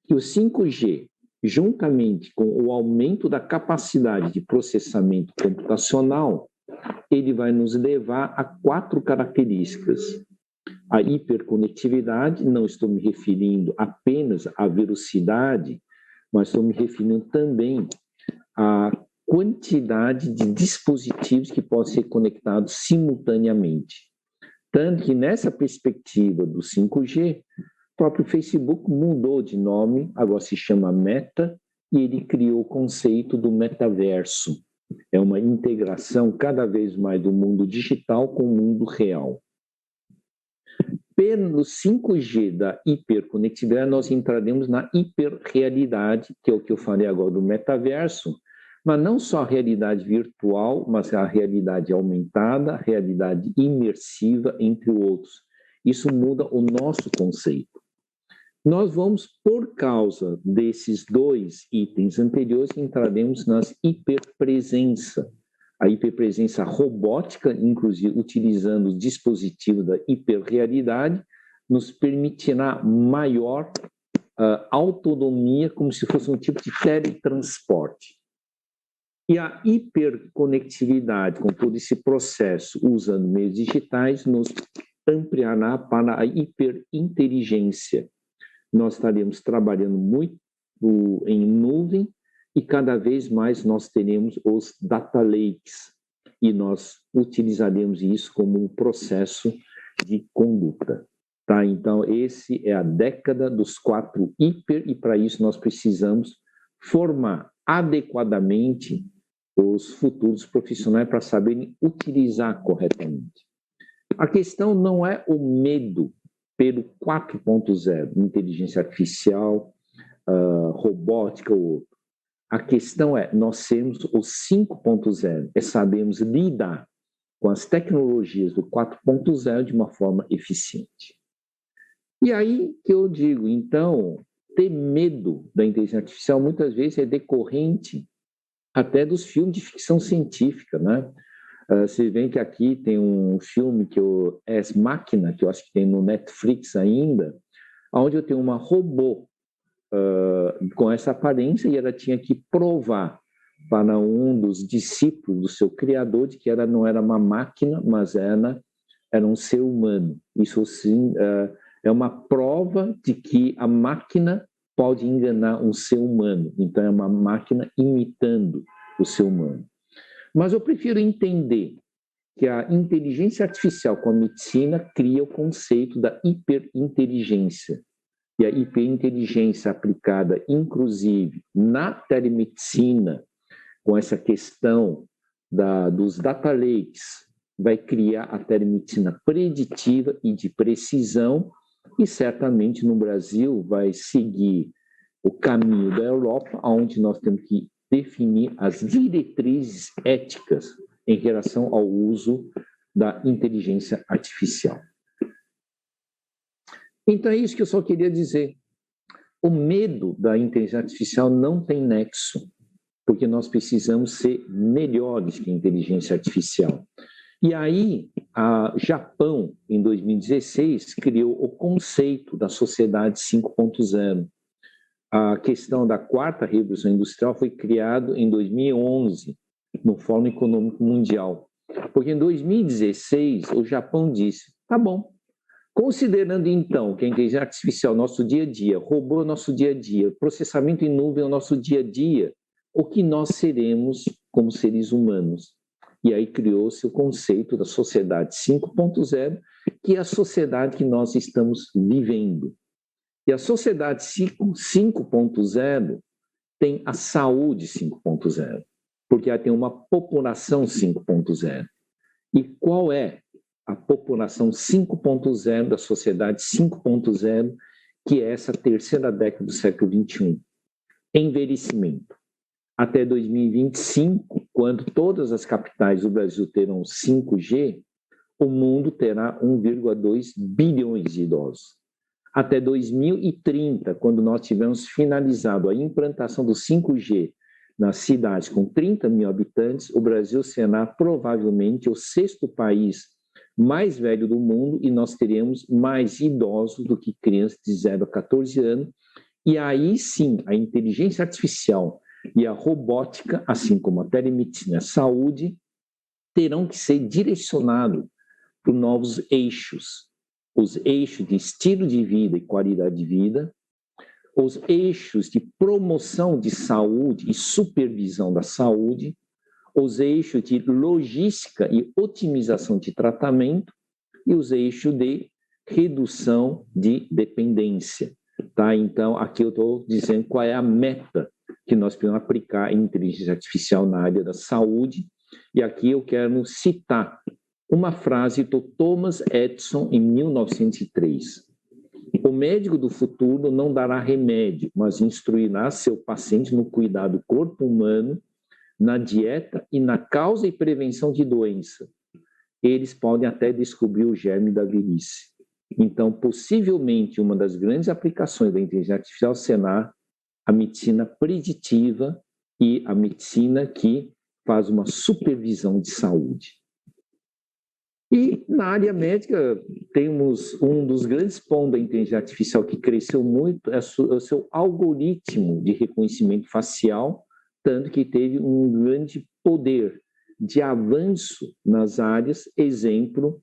Speaker 3: Que o 5G, juntamente com o aumento da capacidade de processamento computacional, ele vai nos levar a 4 características. A hiperconectividade, não estou me referindo apenas à velocidade, mas estou me referindo também à quantidade de dispositivos que podem ser conectados simultaneamente. Tanto que nessa perspectiva do 5G, o próprio Facebook mudou de nome, agora se chama Meta, e ele criou o conceito do metaverso. É uma integração cada vez mais do mundo digital com o mundo real. Pelo 5G da hiperconectividade, nós entraremos na hiperrealidade, que é o que eu falei agora do metaverso, mas não só a realidade virtual, mas a realidade aumentada, a realidade imersiva, entre outros. Isso muda o nosso conceito. Nós vamos, por causa desses 2 itens anteriores, entraremos nas hiperpresença. A hiperpresença robótica, inclusive utilizando os dispositivos da hiperrealidade, nos permitirá maior autonomia, como se fosse um tipo de teletransporte. E a hiperconectividade, com todo esse processo, usando meios digitais, nos ampliará para a hiperinteligência. Nós estaremos trabalhando muito em nuvem, e cada vez mais nós teremos os data lakes, e nós utilizaremos isso como um processo de conduta. Tá? Então, esse é a década dos 4 hiper, e para isso nós precisamos formar adequadamente os futuros profissionais para saberem utilizar corretamente. A questão não é o medo pelo 4.0, inteligência artificial, robótica ou outro. A questão é, nós temos o 5.0, é sabermos lidar com as tecnologias do 4.0 de uma forma eficiente. E aí que eu digo, então, ter medo da inteligência artificial muitas vezes é decorrente até dos filmes de ficção científica, né? Vocês veem que aqui tem um filme que é o Ex Machina, que eu acho que tem no Netflix ainda, onde eu tenho uma robô com essa aparência, e ela tinha que provar para um dos discípulos do seu criador de que ela não era uma máquina, mas era um ser humano. Isso sim é uma prova de que a máquina pode enganar um ser humano. Então, é uma máquina imitando o ser humano. Mas eu prefiro entender que a inteligência artificial com a medicina cria o conceito da hiperinteligência. E a hiperinteligência aplicada, inclusive, na telemedicina, com essa questão dos data lakes, vai criar a telemedicina preditiva e de precisão, e certamente no Brasil vai seguir o caminho da Europa, onde nós temos que definir as diretrizes éticas em relação ao uso da inteligência artificial. Então é isso que eu só queria dizer. O medo da inteligência artificial não tem nexo, porque nós precisamos ser melhores que a inteligência artificial. E aí, a Japão, em 2016, criou o conceito da sociedade 5.0. A questão da quarta revolução industrial foi criada em 2011, no Fórum Econômico Mundial. Porque em 2016, o Japão disse, tá bom, considerando então que a inteligência artificial é o nosso dia a dia, robô é o nosso dia a dia, processamento em nuvem é o nosso dia a dia, o que nós seremos como seres humanos? E aí criou-se o conceito da sociedade 5.0, que é a sociedade que nós estamos vivendo. E a sociedade 5.0 tem a saúde 5.0, porque ela tem uma população 5.0. E qual é a população 5.0 da sociedade 5.0, que é essa terceira década do século XXI? Envelhecimento. Até 2025, quando todas as capitais do Brasil terão 5G, o mundo terá 1,2 bilhões de idosos. Até 2030, quando nós tivermos finalizado a implantação do 5G nas cidades com 30 mil habitantes, o Brasil será provavelmente o sexto país mais velho do mundo e nós teremos mais idosos do que crianças de 0 a 14 anos. E aí sim, a inteligência artificial e a robótica, assim como a telemedicina e a saúde, terão que ser direcionados para novos eixos. Os eixos de estilo de vida e qualidade de vida, os eixos de promoção de saúde e supervisão da saúde, os eixos de logística e otimização de tratamento e os eixos de redução de dependência. Tá? Então, aqui eu estou dizendo qual é a meta que nós podemos aplicar em inteligência artificial na área da saúde. E aqui eu quero citar uma frase do Thomas Edison, em 1903. O médico do futuro não dará remédio, mas instruirá seu paciente no cuidado do corpo humano, na dieta e na causa e prevenção de doença. Eles podem até descobrir o germe da velhice. Então, possivelmente, uma das grandes aplicações da inteligência artificial será a medicina preditiva e a medicina que faz uma supervisão de saúde. E na área médica, temos um dos grandes pontos da inteligência artificial que cresceu muito, é o seu algoritmo de reconhecimento facial, tanto que teve um grande poder de avanço nas áreas, exemplo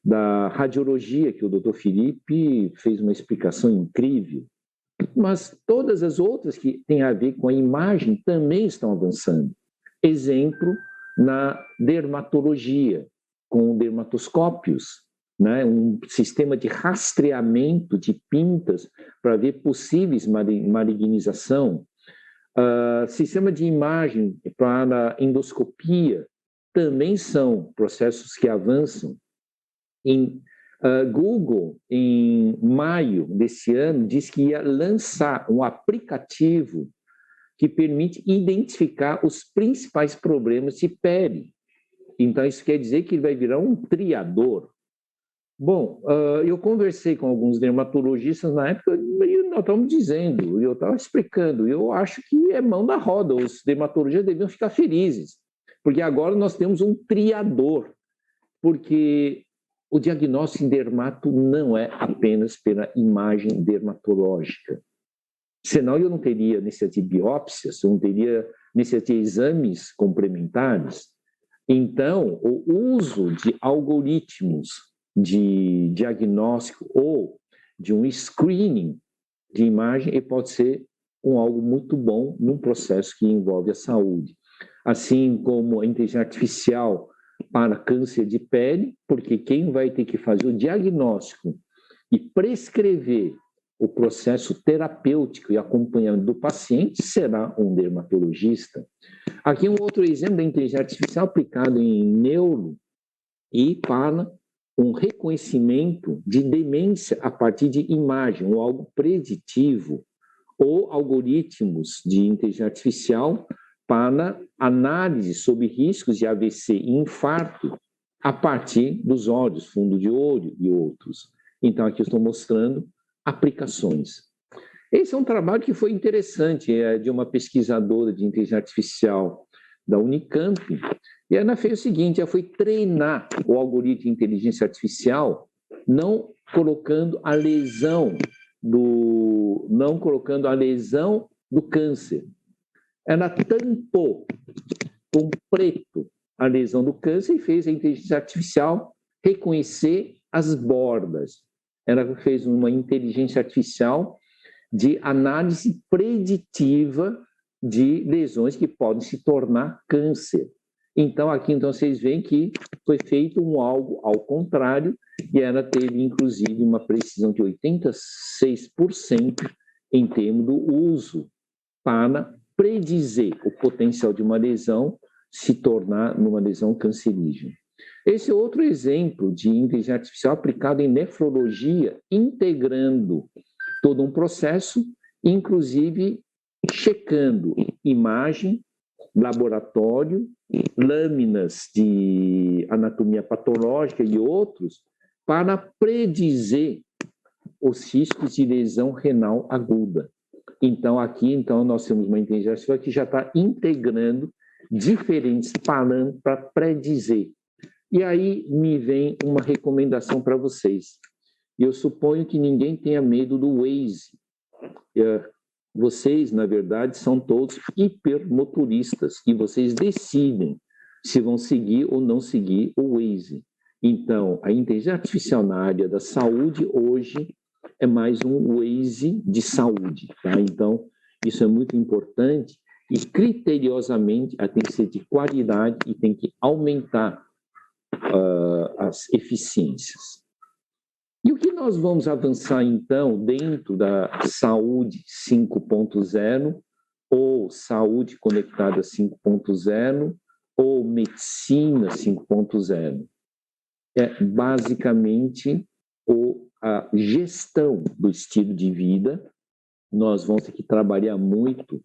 Speaker 3: da radiologia, que o Dr. Felipe fez uma explicação incrível, mas todas as outras que têm a ver com a imagem também estão avançando. Exemplo, na dermatologia, com dermatoscópios, né? Um sistema de rastreamento de pintas para ver possíveis malignização, sistema de imagem para endoscopia, também são processos que avançam. Google, em maio desse ano, disse que ia lançar um aplicativo que permite identificar os principais problemas de pele. Então, isso quer dizer que ele vai virar um triador. Bom, eu conversei com alguns dermatologistas na época e nós estamos dizendo, eu estava explicando, eu acho que é mão na roda, os dermatologistas deviam ficar felizes, porque agora nós temos um triador, porque o diagnóstico em dermato não é apenas pela imagem dermatológica. Senão eu não teria necessidade de biópsias, eu não teria necessidade de exames complementares. Então, o uso de algoritmos de diagnóstico ou de um screening de imagem e pode ser algo muito bom num processo que envolve a saúde. Assim como a inteligência artificial para câncer de pele, porque quem vai ter que fazer o diagnóstico e prescrever o processo terapêutico e acompanhamento do paciente será um dermatologista. Aqui um outro exemplo da inteligência artificial aplicada em neuro e para um reconhecimento de demência a partir de imagem, ou algo preditivo, ou algoritmos de inteligência artificial para análise sobre riscos de AVC e infarto a partir dos olhos, fundo de olho e outros. Então, aqui eu estou mostrando aplicações. Esse é um trabalho que foi interessante, de uma pesquisadora de inteligência artificial da Unicamp, e ela fez o seguinte, ela foi treinar o algoritmo de inteligência artificial não colocando a lesão do câncer. Ela tampou com preto a lesão do câncer e fez a inteligência artificial reconhecer as bordas. Ela fez uma inteligência artificial de análise preditiva de lesões que podem se tornar câncer. Então, aqui vocês veem que foi feito algo ao contrário e ela teve, inclusive, uma precisão de 86% em termos do uso para predizer o potencial de uma lesão se tornar numa lesão cancerígena. Esse é outro exemplo de inteligência artificial aplicada em nefrologia, integrando todo um processo, inclusive checando imagem, laboratório, lâminas de anatomia patológica e outros, para predizer os riscos de lesão renal aguda. Então, aqui, nós temos uma inteligência artificial que já está integrando diferentes parâmetros para predizer. E aí me vem uma recomendação para vocês. Eu suponho que ninguém tenha medo do Waze. Vocês, na verdade, são todos hipermotoristas e vocês decidem se vão seguir ou não seguir o Waze. Então, a inteligência artificial na área da saúde hoje é mais um Waze de saúde, tá? Então, isso é muito importante e criteriosamente ela tem que ser de qualidade e tem que aumentar as eficiências. E o que nós vamos avançar, então, dentro da saúde 5.0, ou saúde conectada 5.0, ou medicina 5.0? É basicamente a gestão do estilo de vida. Nós vamos ter que trabalhar muito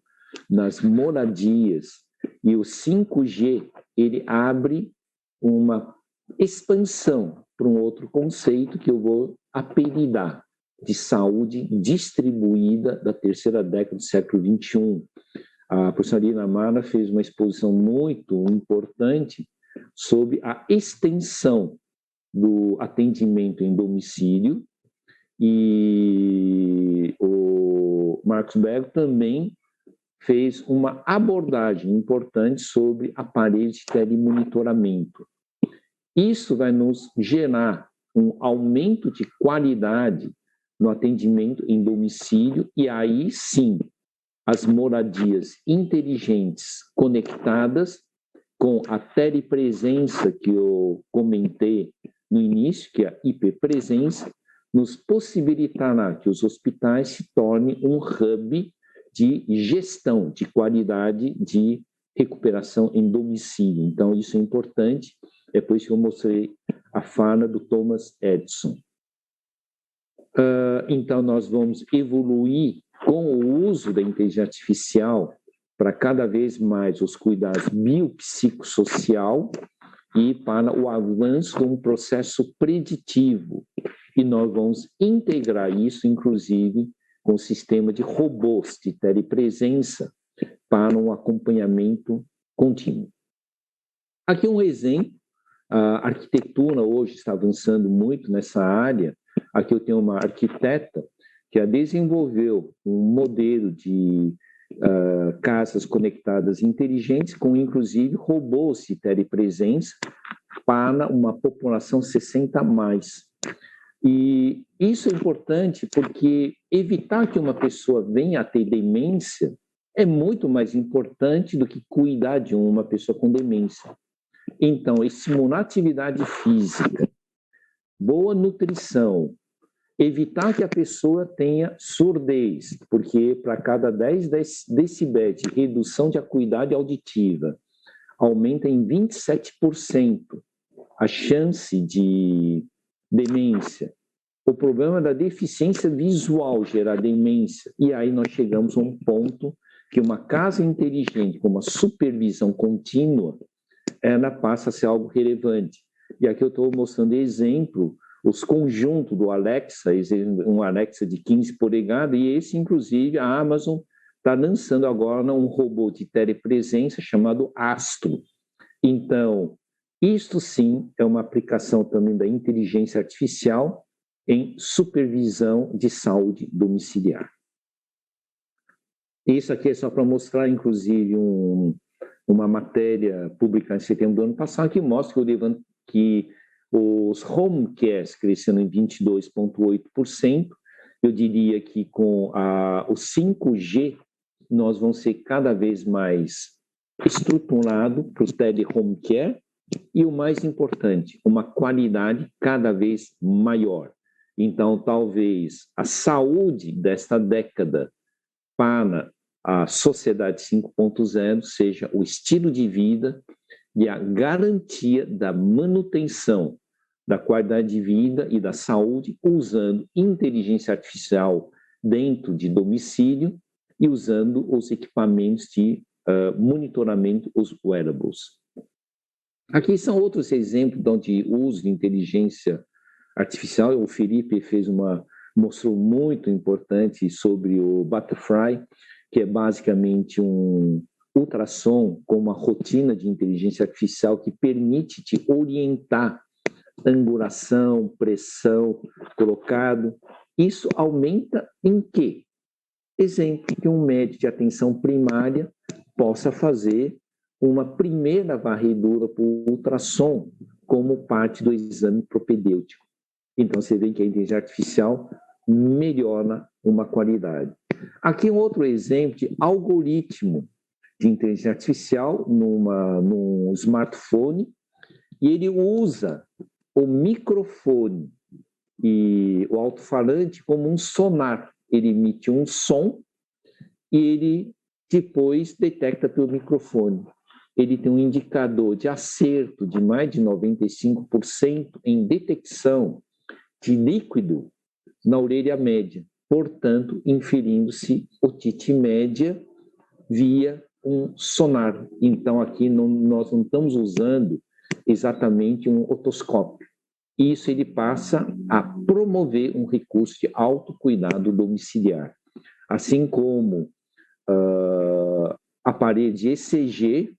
Speaker 3: nas moradias, e o 5G, ele abre uma expansão para um outro conceito que eu vou apelidar de saúde distribuída da terceira década do século XXI. A professora Irina Mara fez uma exposição muito importante sobre a extensão do atendimento em domicílio, e o Marcos Berg também fez uma abordagem importante sobre aparelhos de telemonitoramento. Isso vai nos gerar um aumento de qualidade no atendimento em domicílio, e aí sim, as moradias inteligentes conectadas com a telepresença que eu comentei no início, que é a hiperpresença, nos possibilitará que os hospitais se tornem um hub de gestão de qualidade de recuperação em domicílio. Então, isso é importante, é por isso que eu mostrei a fala do Thomas Edison. Então, nós vamos evoluir com o uso da inteligência artificial para cada vez mais os cuidados biopsicossocial e para o avanço de um processo preditivo. E nós vamos integrar isso, inclusive, com o sistema de robôs de telepresença para um acompanhamento contínuo. Aqui um exemplo, a arquitetura hoje está avançando muito nessa área. Aqui eu tenho uma arquiteta que desenvolveu um modelo de casas conectadas inteligentes, com inclusive robôs de telepresença para uma população 60+. E isso é importante porque evitar que uma pessoa venha a ter demência é muito mais importante do que cuidar de uma pessoa com demência. Então, estimular atividade física, boa nutrição, evitar que a pessoa tenha surdez, porque para cada 10 decibéis de redução de acuidade auditiva, aumenta em 27% a chance de demência. O problema da deficiência visual gerar demência. E aí nós chegamos a um ponto que uma casa inteligente, com uma supervisão contínua, ela passa a ser algo relevante. E aqui eu estou mostrando exemplo, os conjuntos do Alexa, um Alexa de 15 polegadas, e esse, inclusive, a Amazon está lançando agora um robô de telepresença chamado Astro. Então, isto sim é uma aplicação também da inteligência artificial em supervisão de saúde domiciliar. Isso aqui é só para mostrar, inclusive, uma matéria publicada em setembro do ano passado que mostra que os home cares cresceram em 22,8%. Eu diria que com o 5G nós vamos ser cada vez mais estruturado para o tele-home care e, o mais importante, uma qualidade cada vez maior. Então, talvez a saúde desta década para a sociedade 5.0 seja o estilo de vida e a garantia da manutenção da qualidade de vida e da saúde usando inteligência artificial dentro de domicílio e usando os equipamentos de monitoramento, os wearables. Aqui são outros exemplos de uso de inteligência artificial. O Felipe mostrou muito importante sobre o Butterfly, que é basicamente um ultrassom com uma rotina de inteligência artificial que permite te orientar angulação, pressão colocado. Isso aumenta em quê? Exemplo, que um médico de atenção primária possa fazer uma primeira varredura por ultrassom como parte do exame propedêutico. Então, você vê que a inteligência artificial melhora uma qualidade. Aqui um outro exemplo de algoritmo de inteligência artificial num smartphone, e ele usa o microfone e o alto-falante como um sonar. Ele emite um som e ele depois detecta pelo microfone. Ele tem um indicador de acerto de mais de 95% em detecção de líquido na orelha média, portanto, inferindo-se otite média via um sonar. Então, aqui nós não estamos usando exatamente um otoscópio. Isso ele passa a promover um recurso de autocuidado domiciliar. Assim como a parede ECG,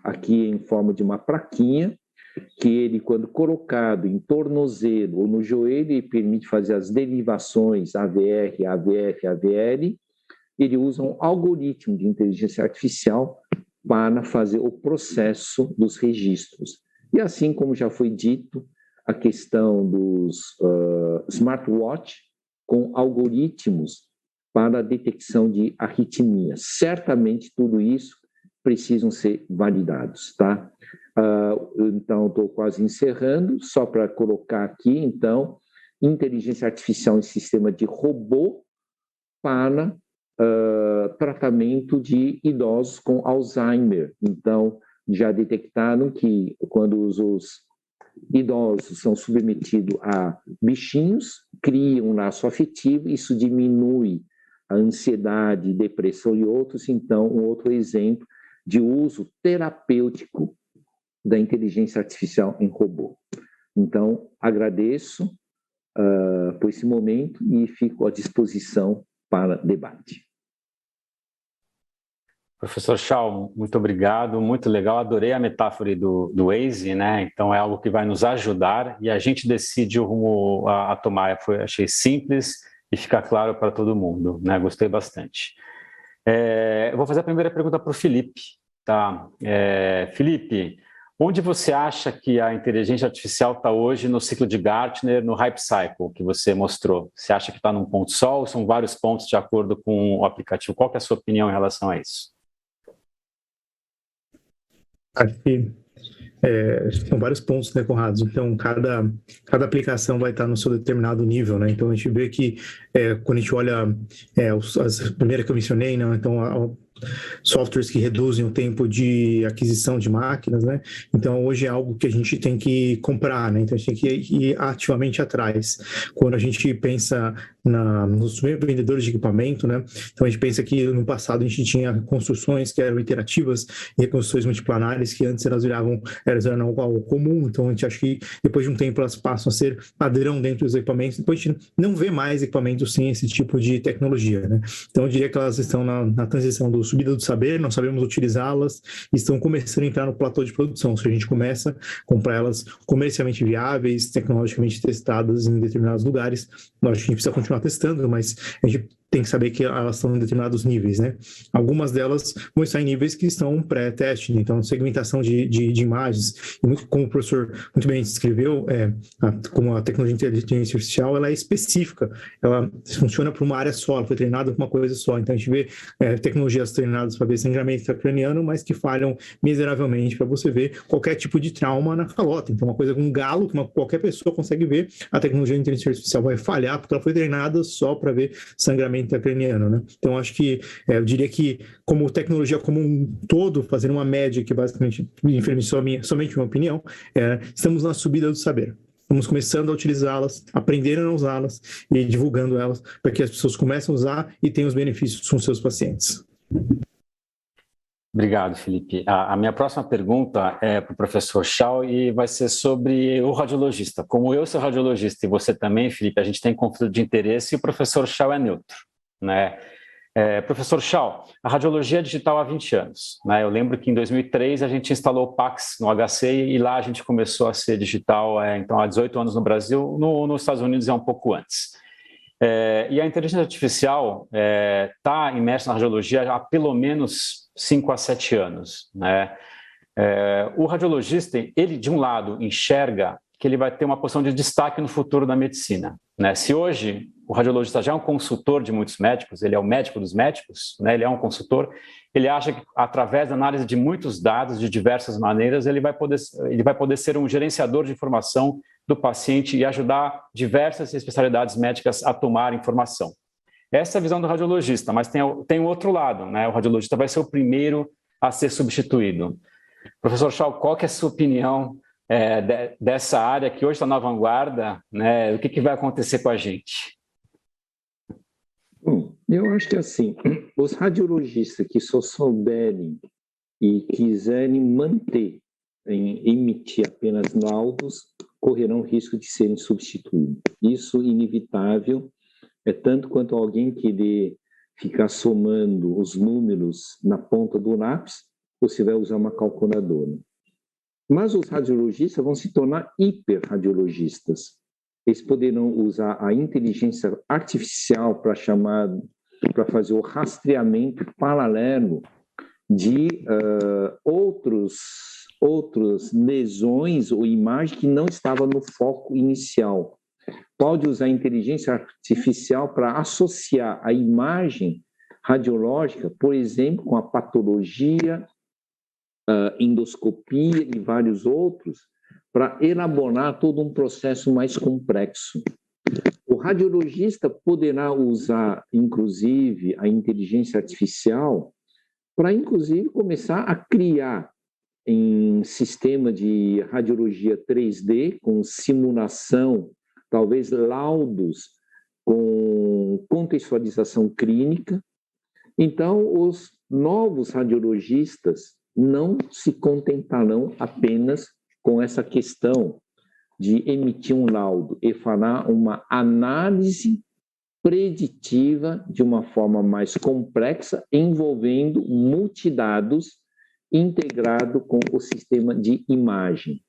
Speaker 3: aqui em forma de uma plaquinha, que ele, quando colocado em tornozelo ou no joelho, ele permite fazer as derivações AVR, AVF, AVL. Ele usa um algoritmo de inteligência artificial para fazer o processo dos registros. E assim como já foi dito, a questão dos smartwatch com algoritmos para a detecção de arritmia. Certamente tudo isso precisam ser validados, tá? Então, estou quase encerrando, só para colocar aqui, então, inteligência artificial em sistema de robô para tratamento de idosos com Alzheimer. Então, já detectaram que quando os idosos são submetidos a bichinhos, criam um laço afetivo, isso diminui a ansiedade, depressão e outros. Então, um outro exemplo de uso terapêutico da inteligência artificial em robô. Então, agradeço por esse momento e fico à disposição para debate.
Speaker 1: Professor Shaw, muito obrigado, muito legal, adorei a metáfora do Waze, né? Então é algo que vai nos ajudar e a gente decide o rumo a tomar. Achei simples e fica claro para todo mundo, né? Gostei bastante. Eu vou fazer a primeira pergunta para o Felipe, tá? Felipe, onde você acha que a inteligência artificial está hoje no ciclo de Gartner, no Hype Cycle que você mostrou? Você acha que está num ponto só ou são vários pontos de acordo com o aplicativo? Qual que é a sua opinião em relação a isso?
Speaker 2: Acho que são vários pontos decorrados, então cada aplicação vai estar no seu determinado nível, né? Então a gente vê que quando a gente olha as primeiras que eu mencionei, né? Então softwares que reduzem o tempo de aquisição de máquinas, né? Então hoje é algo que a gente tem que comprar, né? Então a gente tem que ir ativamente atrás. Quando a gente pensa nos vendedores de equipamento, né? Então a gente pensa que no passado a gente tinha construções que eram iterativas e reconstruções multiplanares que antes elas eram algo comum. Então a gente acha que depois de um tempo elas passam a ser padrão dentro dos equipamentos. Depois a gente não vê mais equipamentos sem esse tipo de tecnologia, né? Então eu diria que elas estão na transição do subida do saber, nós sabemos utilizá-las e estão começando a entrar no platô de produção. Se a gente começa a comprar elas comercialmente viáveis, tecnologicamente testadas em determinados lugares, a gente precisa continuar testando, mas a gente tem que saber que elas estão em determinados níveis, né? Algumas delas vão estar em níveis que estão pré-teste, né? Então segmentação de imagens, e muito, como o professor muito bem descreveu, como a tecnologia de inteligência artificial, ela é específica, ela funciona para uma área só, ela foi treinada para uma coisa só. Então a gente vê tecnologias treinadas para ver sangramento intracraniano, mas que falham miseravelmente para você ver qualquer tipo de trauma na calota. Então uma coisa com um galo, que qualquer pessoa consegue ver, a tecnologia de inteligência artificial vai falhar porque ela foi treinada só para ver sangramento intracraniano, né? Então acho que eu diria que como tecnologia como um todo, fazendo uma média que basicamente, infelizmente somente minha opinião, estamos na subida do saber. Estamos começando a utilizá-las, aprendendo a usá-las e divulgando elas para que as pessoas comecem a usar e tenham os benefícios com seus pacientes.
Speaker 1: Obrigado, Felipe. A minha próxima pergunta é para o professor Shao e vai ser sobre o radiologista. Como eu sou radiologista e você também, Felipe, a gente tem conflito de interesse e o professor Shao é neutro, né? Professor Shao, a radiologia é digital há 20 anos, né? Eu lembro que em 2003 a gente instalou o PACS no HC e lá a gente começou a ser digital, então há 18 anos no Brasil, nos Estados Unidos é um pouco antes. E a inteligência artificial está imersa na radiologia há pelo menos 5 a 7 anos, né? O radiologista, ele de um lado enxerga que ele vai ter uma posição de destaque no futuro da medicina, né? Se hoje o radiologista já é um consultor de muitos médicos, ele é o médico dos médicos, né? Ele é um consultor, ele acha que através da análise de muitos dados de diversas maneiras, ele vai poder ser um gerenciador de informação do paciente e ajudar diversas especialidades médicas a tomar informação. Essa é a visão do radiologista, mas tem o outro lado, né? O radiologista vai ser o primeiro a ser substituído. Professor Shao, qual que é a sua opinião dessa área que hoje está na vanguarda, né? O que vai acontecer com a gente?
Speaker 3: Bom, eu acho que assim, os radiologistas que só souberem e quiserem manter em emitir apenas laudos, correrão risco de serem substituídos. Isso inevitável, tanto quanto alguém querer ficar somando os números na ponta do lápis, você vai usar uma calculadora. Mas os radiologistas vão se tornar hiperradiologistas. Eles poderão usar a inteligência artificial para fazer o rastreamento paralelo de outras lesões ou imagens que não estavam no foco inicial. Pode usar a inteligência artificial para associar a imagem radiológica, por exemplo, com a patologia, endoscopia e vários outros, para elaborar todo um processo mais complexo. O radiologista poderá usar, inclusive, a inteligência artificial para, inclusive, começar a criar em sistema de radiologia 3D, com simulação, talvez laudos com contextualização clínica. Então, os novos radiologistas não se contentarão apenas com essa questão de emitir um laudo e falar uma análise preditiva de uma forma mais complexa, envolvendo multidados integrado com o sistema de imagem.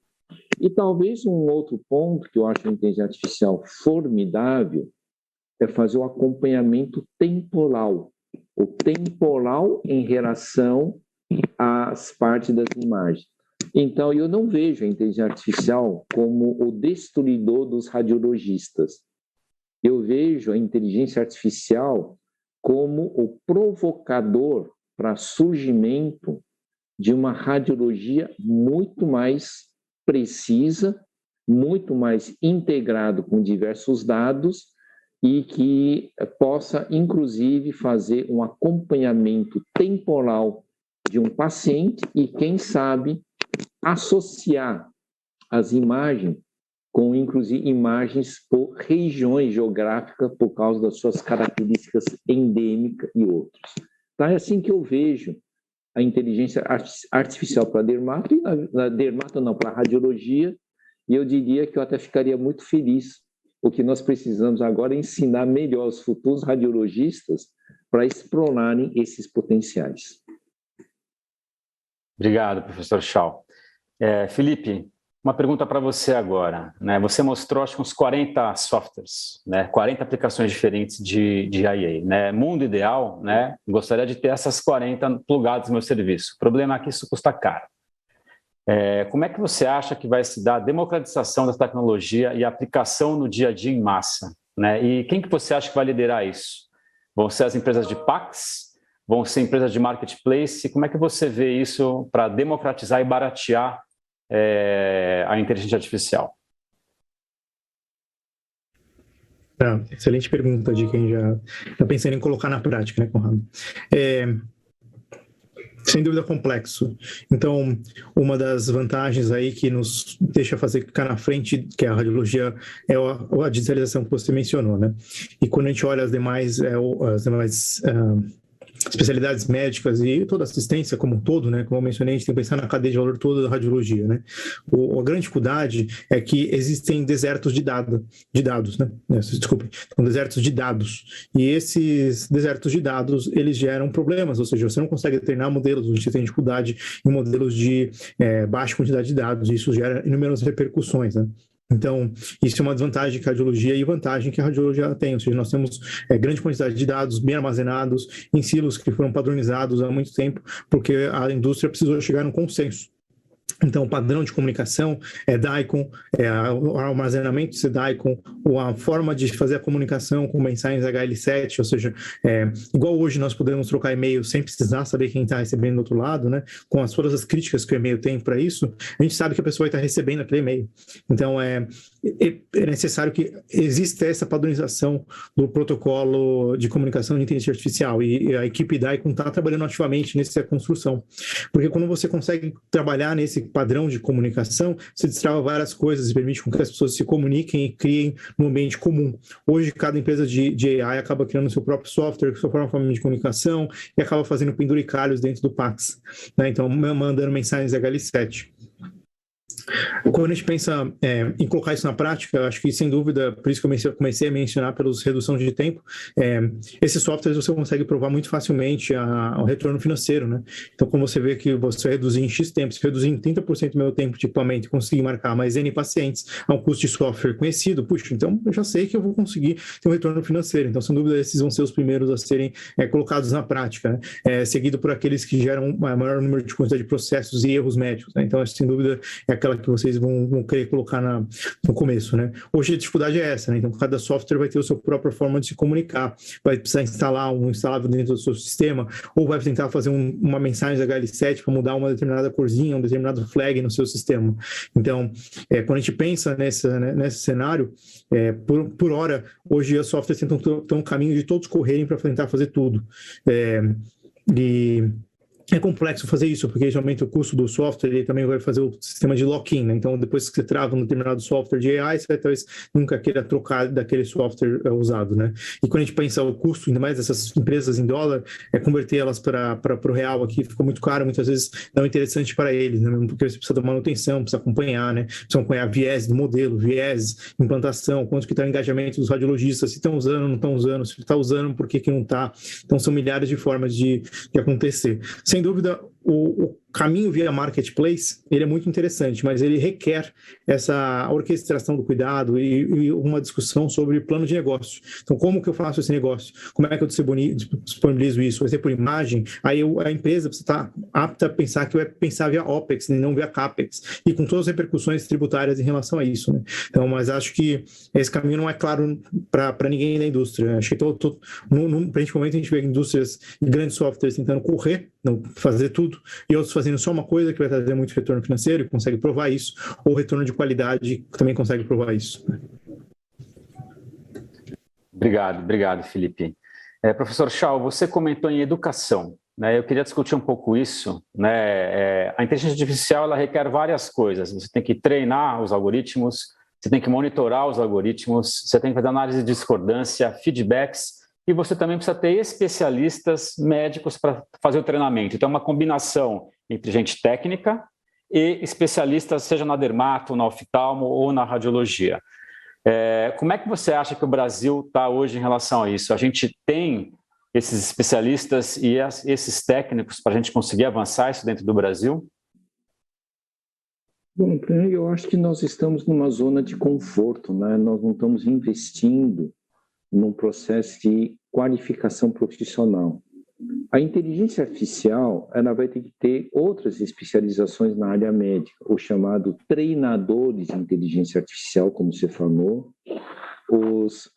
Speaker 3: E talvez um outro ponto que eu acho a inteligência artificial formidável é fazer o acompanhamento temporal. O temporal em relação às partes das imagens. Então, eu não vejo a inteligência artificial como o destruidor dos radiologistas. Eu vejo a inteligência artificial como o provocador para surgimento de uma radiologia muito mais precisa, muito mais integrado com diversos dados e que possa, inclusive, fazer um acompanhamento temporal de um paciente e, quem sabe, associar as imagens com, inclusive, imagens por regiões geográficas por causa das suas características endêmicas e outros. Então, é assim que eu vejo a inteligência artificial para dermato e para radiologia, e eu diria que eu até ficaria muito feliz. O que nós precisamos agora é ensinar melhor os futuros radiologistas para explorarem esses potenciais.
Speaker 1: Obrigado, professor Schau. Felipe, uma pergunta para você agora, né? Você mostrou, acho que uns 40 softwares, né? 40 aplicações diferentes de IA, né? Mundo ideal, né? Gostaria de ter essas 40 plugadas no meu serviço. O problema é que isso custa caro. Como é que você acha que vai se dar a democratização da tecnologia e a aplicação no dia a dia em massa, né? E quem que você acha que vai liderar isso? Vão ser as empresas de PACS? Vão ser empresas de marketplace? Como é que você vê isso para democratizar e baratear a inteligência artificial?
Speaker 2: Excelente pergunta de quem já está pensando em colocar na prática, né, Conrado? Sem dúvida complexo. Então, uma das vantagens aí que nos deixa ficar na frente, que é a radiologia, é a digitalização que você mencionou, né? E quando a gente olha as demais especialidades médicas e toda a assistência como um todo, né? Como eu mencionei, a gente tem que pensar na cadeia de valor toda da radiologia, né? A grande dificuldade é que existem desertos de dados, né? Desculpe, são desertos de dados. E esses desertos de dados, eles geram problemas, ou seja, você não consegue treinar modelos, você tem dificuldade em modelos de baixa quantidade de dados, e isso gera inúmeras repercussões, né? Então, isso é uma desvantagem que a radiologia e vantagem que a radiologia tem, ou seja, nós temos grande quantidade de dados bem armazenados em silos que foram padronizados há muito tempo, porque a indústria precisou chegar num consenso. Então, o padrão de comunicação é DICOM, o armazenamento é DICOM, a forma de fazer a comunicação com mensagens HL7, ou seja, igual hoje nós podemos trocar e-mail sem precisar saber quem está recebendo do outro lado, né? Com todas as críticas que o e-mail tem para isso, a gente sabe que a pessoa vai estar recebendo aquele e-mail. Então, é necessário que exista essa padronização do protocolo de comunicação de inteligência artificial, e a equipe DICOM está trabalhando ativamente nessa construção, porque quando você consegue trabalhar nesse padrão de comunicação, você destrava várias coisas e permite com que as pessoas se comuniquem e criem no ambiente comum. Hoje, cada empresa de AI acaba criando seu próprio software, sua própria forma de comunicação, e acaba fazendo penduricalhos dentro do PACS, né? Então, mandando mensagens HL7. Quando a gente pensa em colocar isso na prática, acho que, sem dúvida, por isso que eu comecei a mencionar pelos redução de tempo, esses softwares você consegue provar muito facilmente o retorno financeiro, né? Então, como você vê que você reduzir em X tempo, se reduzir em 30% do meu tempo de equipamento e conseguir marcar mais N pacientes a um custo de software conhecido, puxa, então eu já sei que eu vou conseguir ter um retorno financeiro. Então, sem dúvida, esses vão ser os primeiros a serem colocados na prática, né? Seguido por aqueles que geram maior número de quantidade de processos e erros médicos, né? Então, sem dúvida, é aquela que vocês vão querer colocar no começo, né? Hoje a dificuldade é essa, né? Então, cada software vai ter a sua própria forma de se comunicar, vai precisar instalar um instalável dentro do seu sistema, ou vai tentar fazer uma mensagem HL7 para mudar uma determinada corzinha, um determinado flag no seu sistema. Então, quando a gente pensa nesse cenário, por hora, hoje as softwares tentam ter um caminho de todos correrem para tentar fazer tudo. É complexo fazer isso, porque geralmente o custo do software ele também vai fazer o sistema de lock-in, né? Então, depois que você trava um determinado software de AI, você vai talvez nunca queira trocar daquele software usado, né? E quando a gente pensa o custo, ainda mais dessas empresas em dólar, converter elas para o real aqui fica muito caro, muitas vezes não é interessante para eles, né? Porque você precisa da manutenção, precisa acompanhar, né? Precisa acompanhar viés do modelo, viés, implantação, quanto que está o engajamento dos radiologistas, se estão usando, não estão usando, se está usando, por que não está. Então, são milhares de formas de acontecer. Sem dúvida, caminho via marketplace, ele é muito interessante, mas ele requer essa orquestração do cuidado e uma discussão sobre plano de negócio. Então, como que eu faço esse negócio? Como é que eu disponibilizo isso? Vai ser por imagem? Aí a empresa precisa estar apta a pensar que vai pensar via OPEX, e não via CAPEX, e com todas as repercussões tributárias em relação a isso, né? Então, mas acho que esse caminho não é claro para ninguém da indústria. Acho que principalmente a gente vê indústrias e grandes softwares tentando correr, não fazer tudo, e outros fazendo só uma coisa que vai trazer muito retorno financeiro e consegue provar isso, ou retorno de qualidade que também consegue provar isso.
Speaker 1: Obrigado, Felipe. Professor Shao, você comentou em educação, né? Eu queria discutir um pouco isso, né? A inteligência artificial ela requer várias coisas. Você tem que treinar os algoritmos, você tem que monitorar os algoritmos, você tem que fazer análise de discordância, feedbacks, e você também precisa ter especialistas médicos para fazer o treinamento. Então, é uma combinação entre gente técnica e especialistas, seja na dermato, na oftalmo ou na radiologia. Como é que você acha que o Brasil está hoje em relação a isso? A gente tem esses especialistas e esses técnicos para a gente conseguir avançar isso dentro do Brasil?
Speaker 3: Bom, primeiro eu acho que nós estamos numa zona de conforto, né? Nós não estamos investindo num processo de qualificação profissional. A inteligência artificial, ela vai ter que ter outras especializações na área médica, o chamado treinadores de inteligência artificial, como você falou, os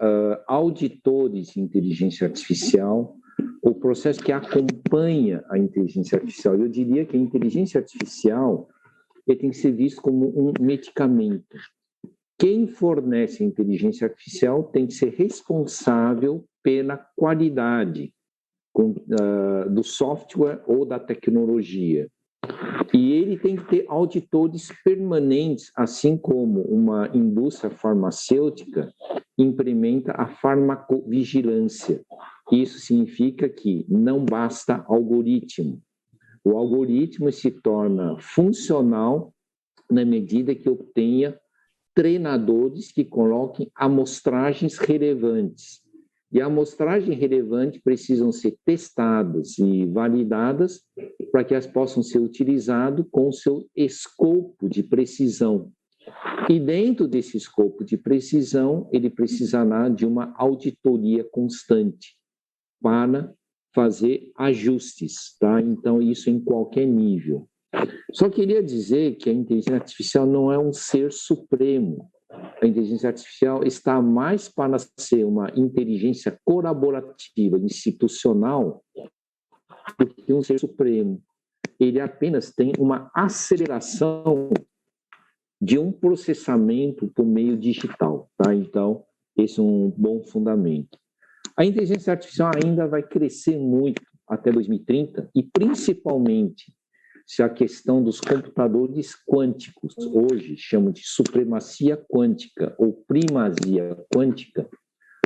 Speaker 3: auditores de inteligência artificial, o processo que acompanha a inteligência artificial. Eu diria que a inteligência artificial tem que ser visto como um medicamento. Quem fornece a inteligência artificial tem que ser responsável pela qualidade do software ou da tecnologia. E ele tem que ter auditores permanentes, assim como uma indústria farmacêutica implementa a farmacovigilância. Isso significa que não basta algoritmo. O algoritmo se torna funcional na medida que obtenha treinadores que coloquem amostragens relevantes. E a amostragem relevante precisam ser testadas e validadas para que elas possam ser utilizadas com o seu escopo de precisão. E dentro desse escopo de precisão, ele precisará de uma auditoria constante para fazer ajustes, tá? Então, isso em qualquer nível. Só queria dizer que a inteligência artificial não é um ser supremo. A inteligência artificial está mais para ser uma inteligência colaborativa, institucional, do que um ser supremo. Ele apenas tem uma aceleração de um processamento por meio digital, tá? Então, esse é um bom fundamento. A inteligência artificial ainda vai crescer muito até 2030 e, principalmente, se a questão dos computadores quânticos, hoje chamam de supremacia quântica ou primazia quântica,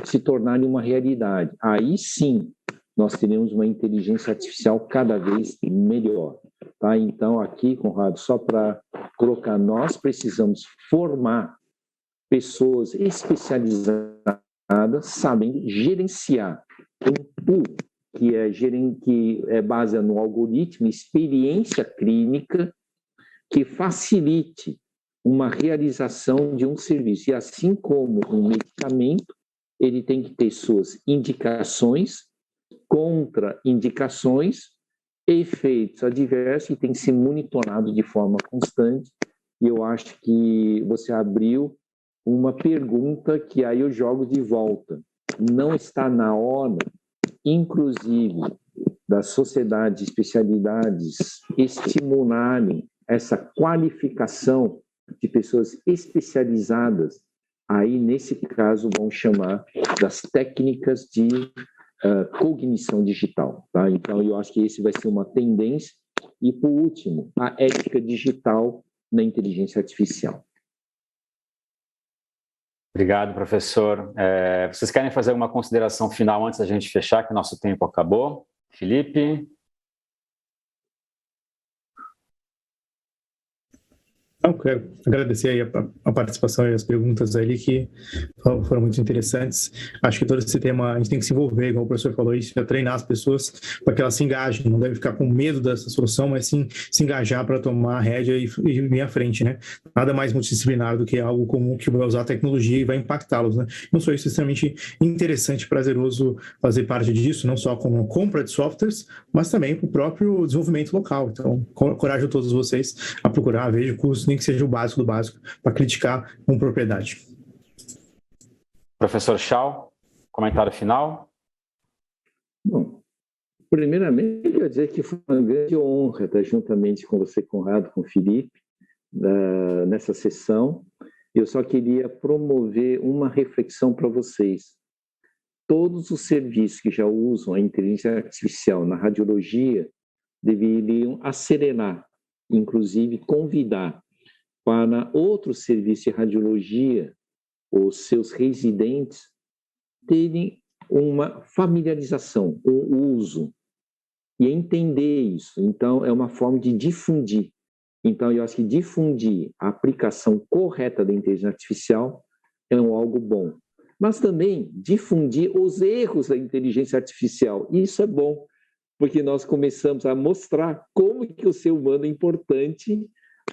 Speaker 3: se tornarem uma realidade. Aí sim, nós teremos uma inteligência artificial cada vez melhor. Tá? Então, aqui, Conrado, só para colocar, nós precisamos formar pessoas especializadas, sabem gerenciar um pool que é baseado no algoritmo, experiência clínica, que facilite uma realização de um serviço. E assim como um medicamento, ele tem que ter suas indicações, contraindicações, efeitos adversos, e tem que ser monitorado de forma constante. E eu acho que você abriu uma pergunta que aí eu jogo de volta. Não está na hora, inclusive, das sociedades de especialidades estimularem essa qualificação de pessoas especializadas, aí, nesse caso, vão chamar das técnicas de cognição digital. Tá? Então, eu acho que esse vai ser uma tendência. E, por último, a ética digital na inteligência artificial.
Speaker 1: Obrigado, professor. Vocês querem fazer alguma consideração final antes da gente fechar, que o nosso tempo acabou? Felipe?
Speaker 2: Eu quero agradecer aí a participação e as perguntas ali que foram muito interessantes. Acho que todo esse tema a gente tem que se envolver, igual o professor falou, isso é treinar as pessoas para que elas se engajem, não devem ficar com medo dessa solução, mas sim se engajar para tomar a rédea e vir à frente, né? Nada mais multidisciplinar do que algo comum que vai usar a tecnologia e vai impactá-los, né? Não só isso, é extremamente interessante e prazeroso fazer parte disso, não só como compra de softwares, mas também para o próprio desenvolvimento local. Então, coragem a todos vocês a procurar, veja o curso, nem que seja o básico do básico, para criticar com propriedade.
Speaker 1: Professor Schau, comentário final?
Speaker 3: Bom, primeiramente, eu quero dizer que foi uma grande honra estar juntamente com você, Conrado, com o Felipe, nessa sessão. Eu só queria promover uma reflexão para vocês. Todos os serviços que já usam a inteligência artificial na radiologia deveriam acelerar, inclusive convidar para outros serviços de radiologia, os seus residentes terem uma familiarização, um uso, e entender isso. Então, é uma forma de difundir. Então, eu acho que difundir a aplicação correta da inteligência artificial é algo bom. Mas também difundir os erros da inteligência artificial. Isso é bom, porque nós começamos a mostrar como que o ser humano é importante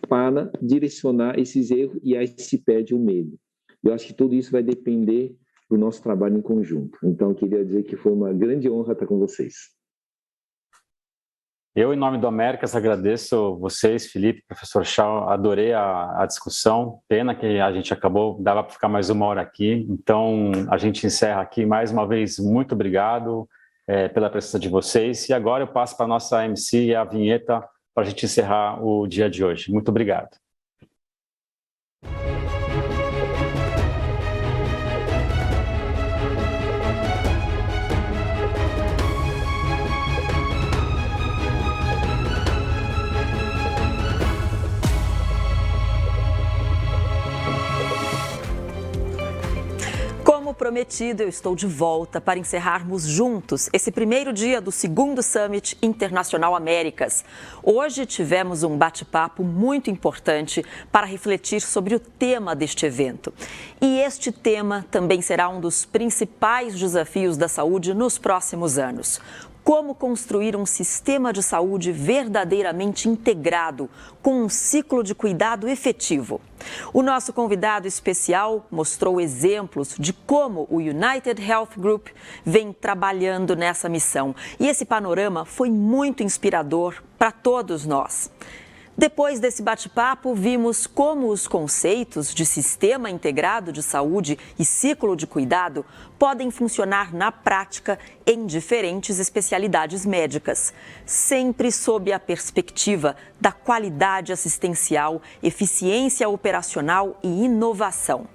Speaker 3: para direcionar esses erros, e aí se perde o medo. Eu acho que tudo isso vai depender do nosso trabalho em conjunto. Então, eu queria dizer que foi uma grande honra estar com vocês.
Speaker 1: Eu, em nome do Américas, agradeço vocês, Felipe, professor Schau, adorei a discussão, pena que a gente acabou, dava para ficar mais 1 hora aqui, então a gente encerra aqui. Mais uma vez, muito obrigado pela presença de vocês, e agora eu passo para a nossa MC e a vinheta para a gente encerrar o dia de hoje. Muito obrigado.
Speaker 4: Como prometido, eu estou de volta para encerrarmos juntos esse primeiro dia do 2º Summit Internacional Américas. Hoje tivemos um bate-papo muito importante para refletir sobre o tema deste evento. E este tema também será um dos principais desafios da saúde nos próximos anos. Como construir um sistema de saúde verdadeiramente integrado, com um ciclo de cuidado efetivo. O nosso convidado especial mostrou exemplos de como o United Health Group vem trabalhando nessa missão. E esse panorama foi muito inspirador para todos nós. Depois desse bate-papo, vimos como os conceitos de sistema integrado de saúde e ciclo de cuidado podem funcionar na prática em diferentes especialidades médicas, sempre sob a perspectiva da qualidade assistencial, eficiência operacional e inovação.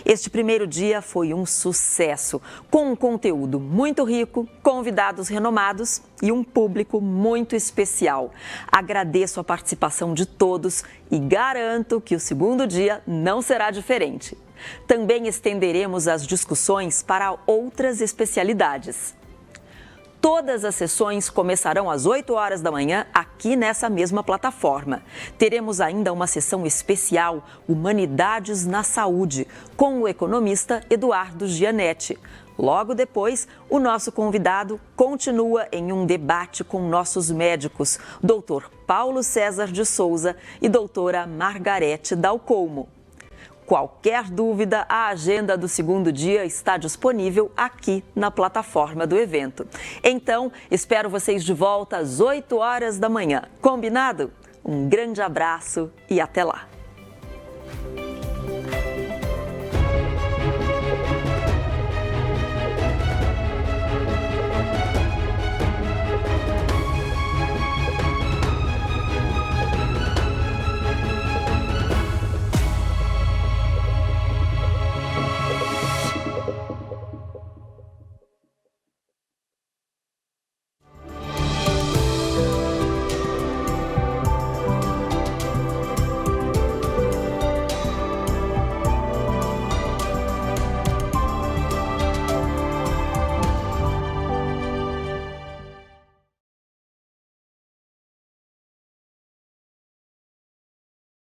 Speaker 4: Este primeiro dia foi um sucesso, com um conteúdo muito rico, convidados renomados e um público muito especial. Agradeço a participação de todos e garanto que o segundo dia não será diferente. Também estenderemos as discussões para outras especialidades. Todas as sessões começarão às 8 horas da manhã aqui nessa mesma plataforma. Teremos ainda uma sessão especial, Humanidades na Saúde, com o economista Eduardo Gianetti. Logo depois, o nosso convidado continua em um debate com nossos médicos, Dr. Paulo César de Souza e doutora Margarete Dalcomo. Qualquer dúvida, a agenda do segundo dia está disponível aqui na plataforma do evento. Então, espero vocês de volta às 8 horas da manhã. Combinado? Um grande abraço e até lá!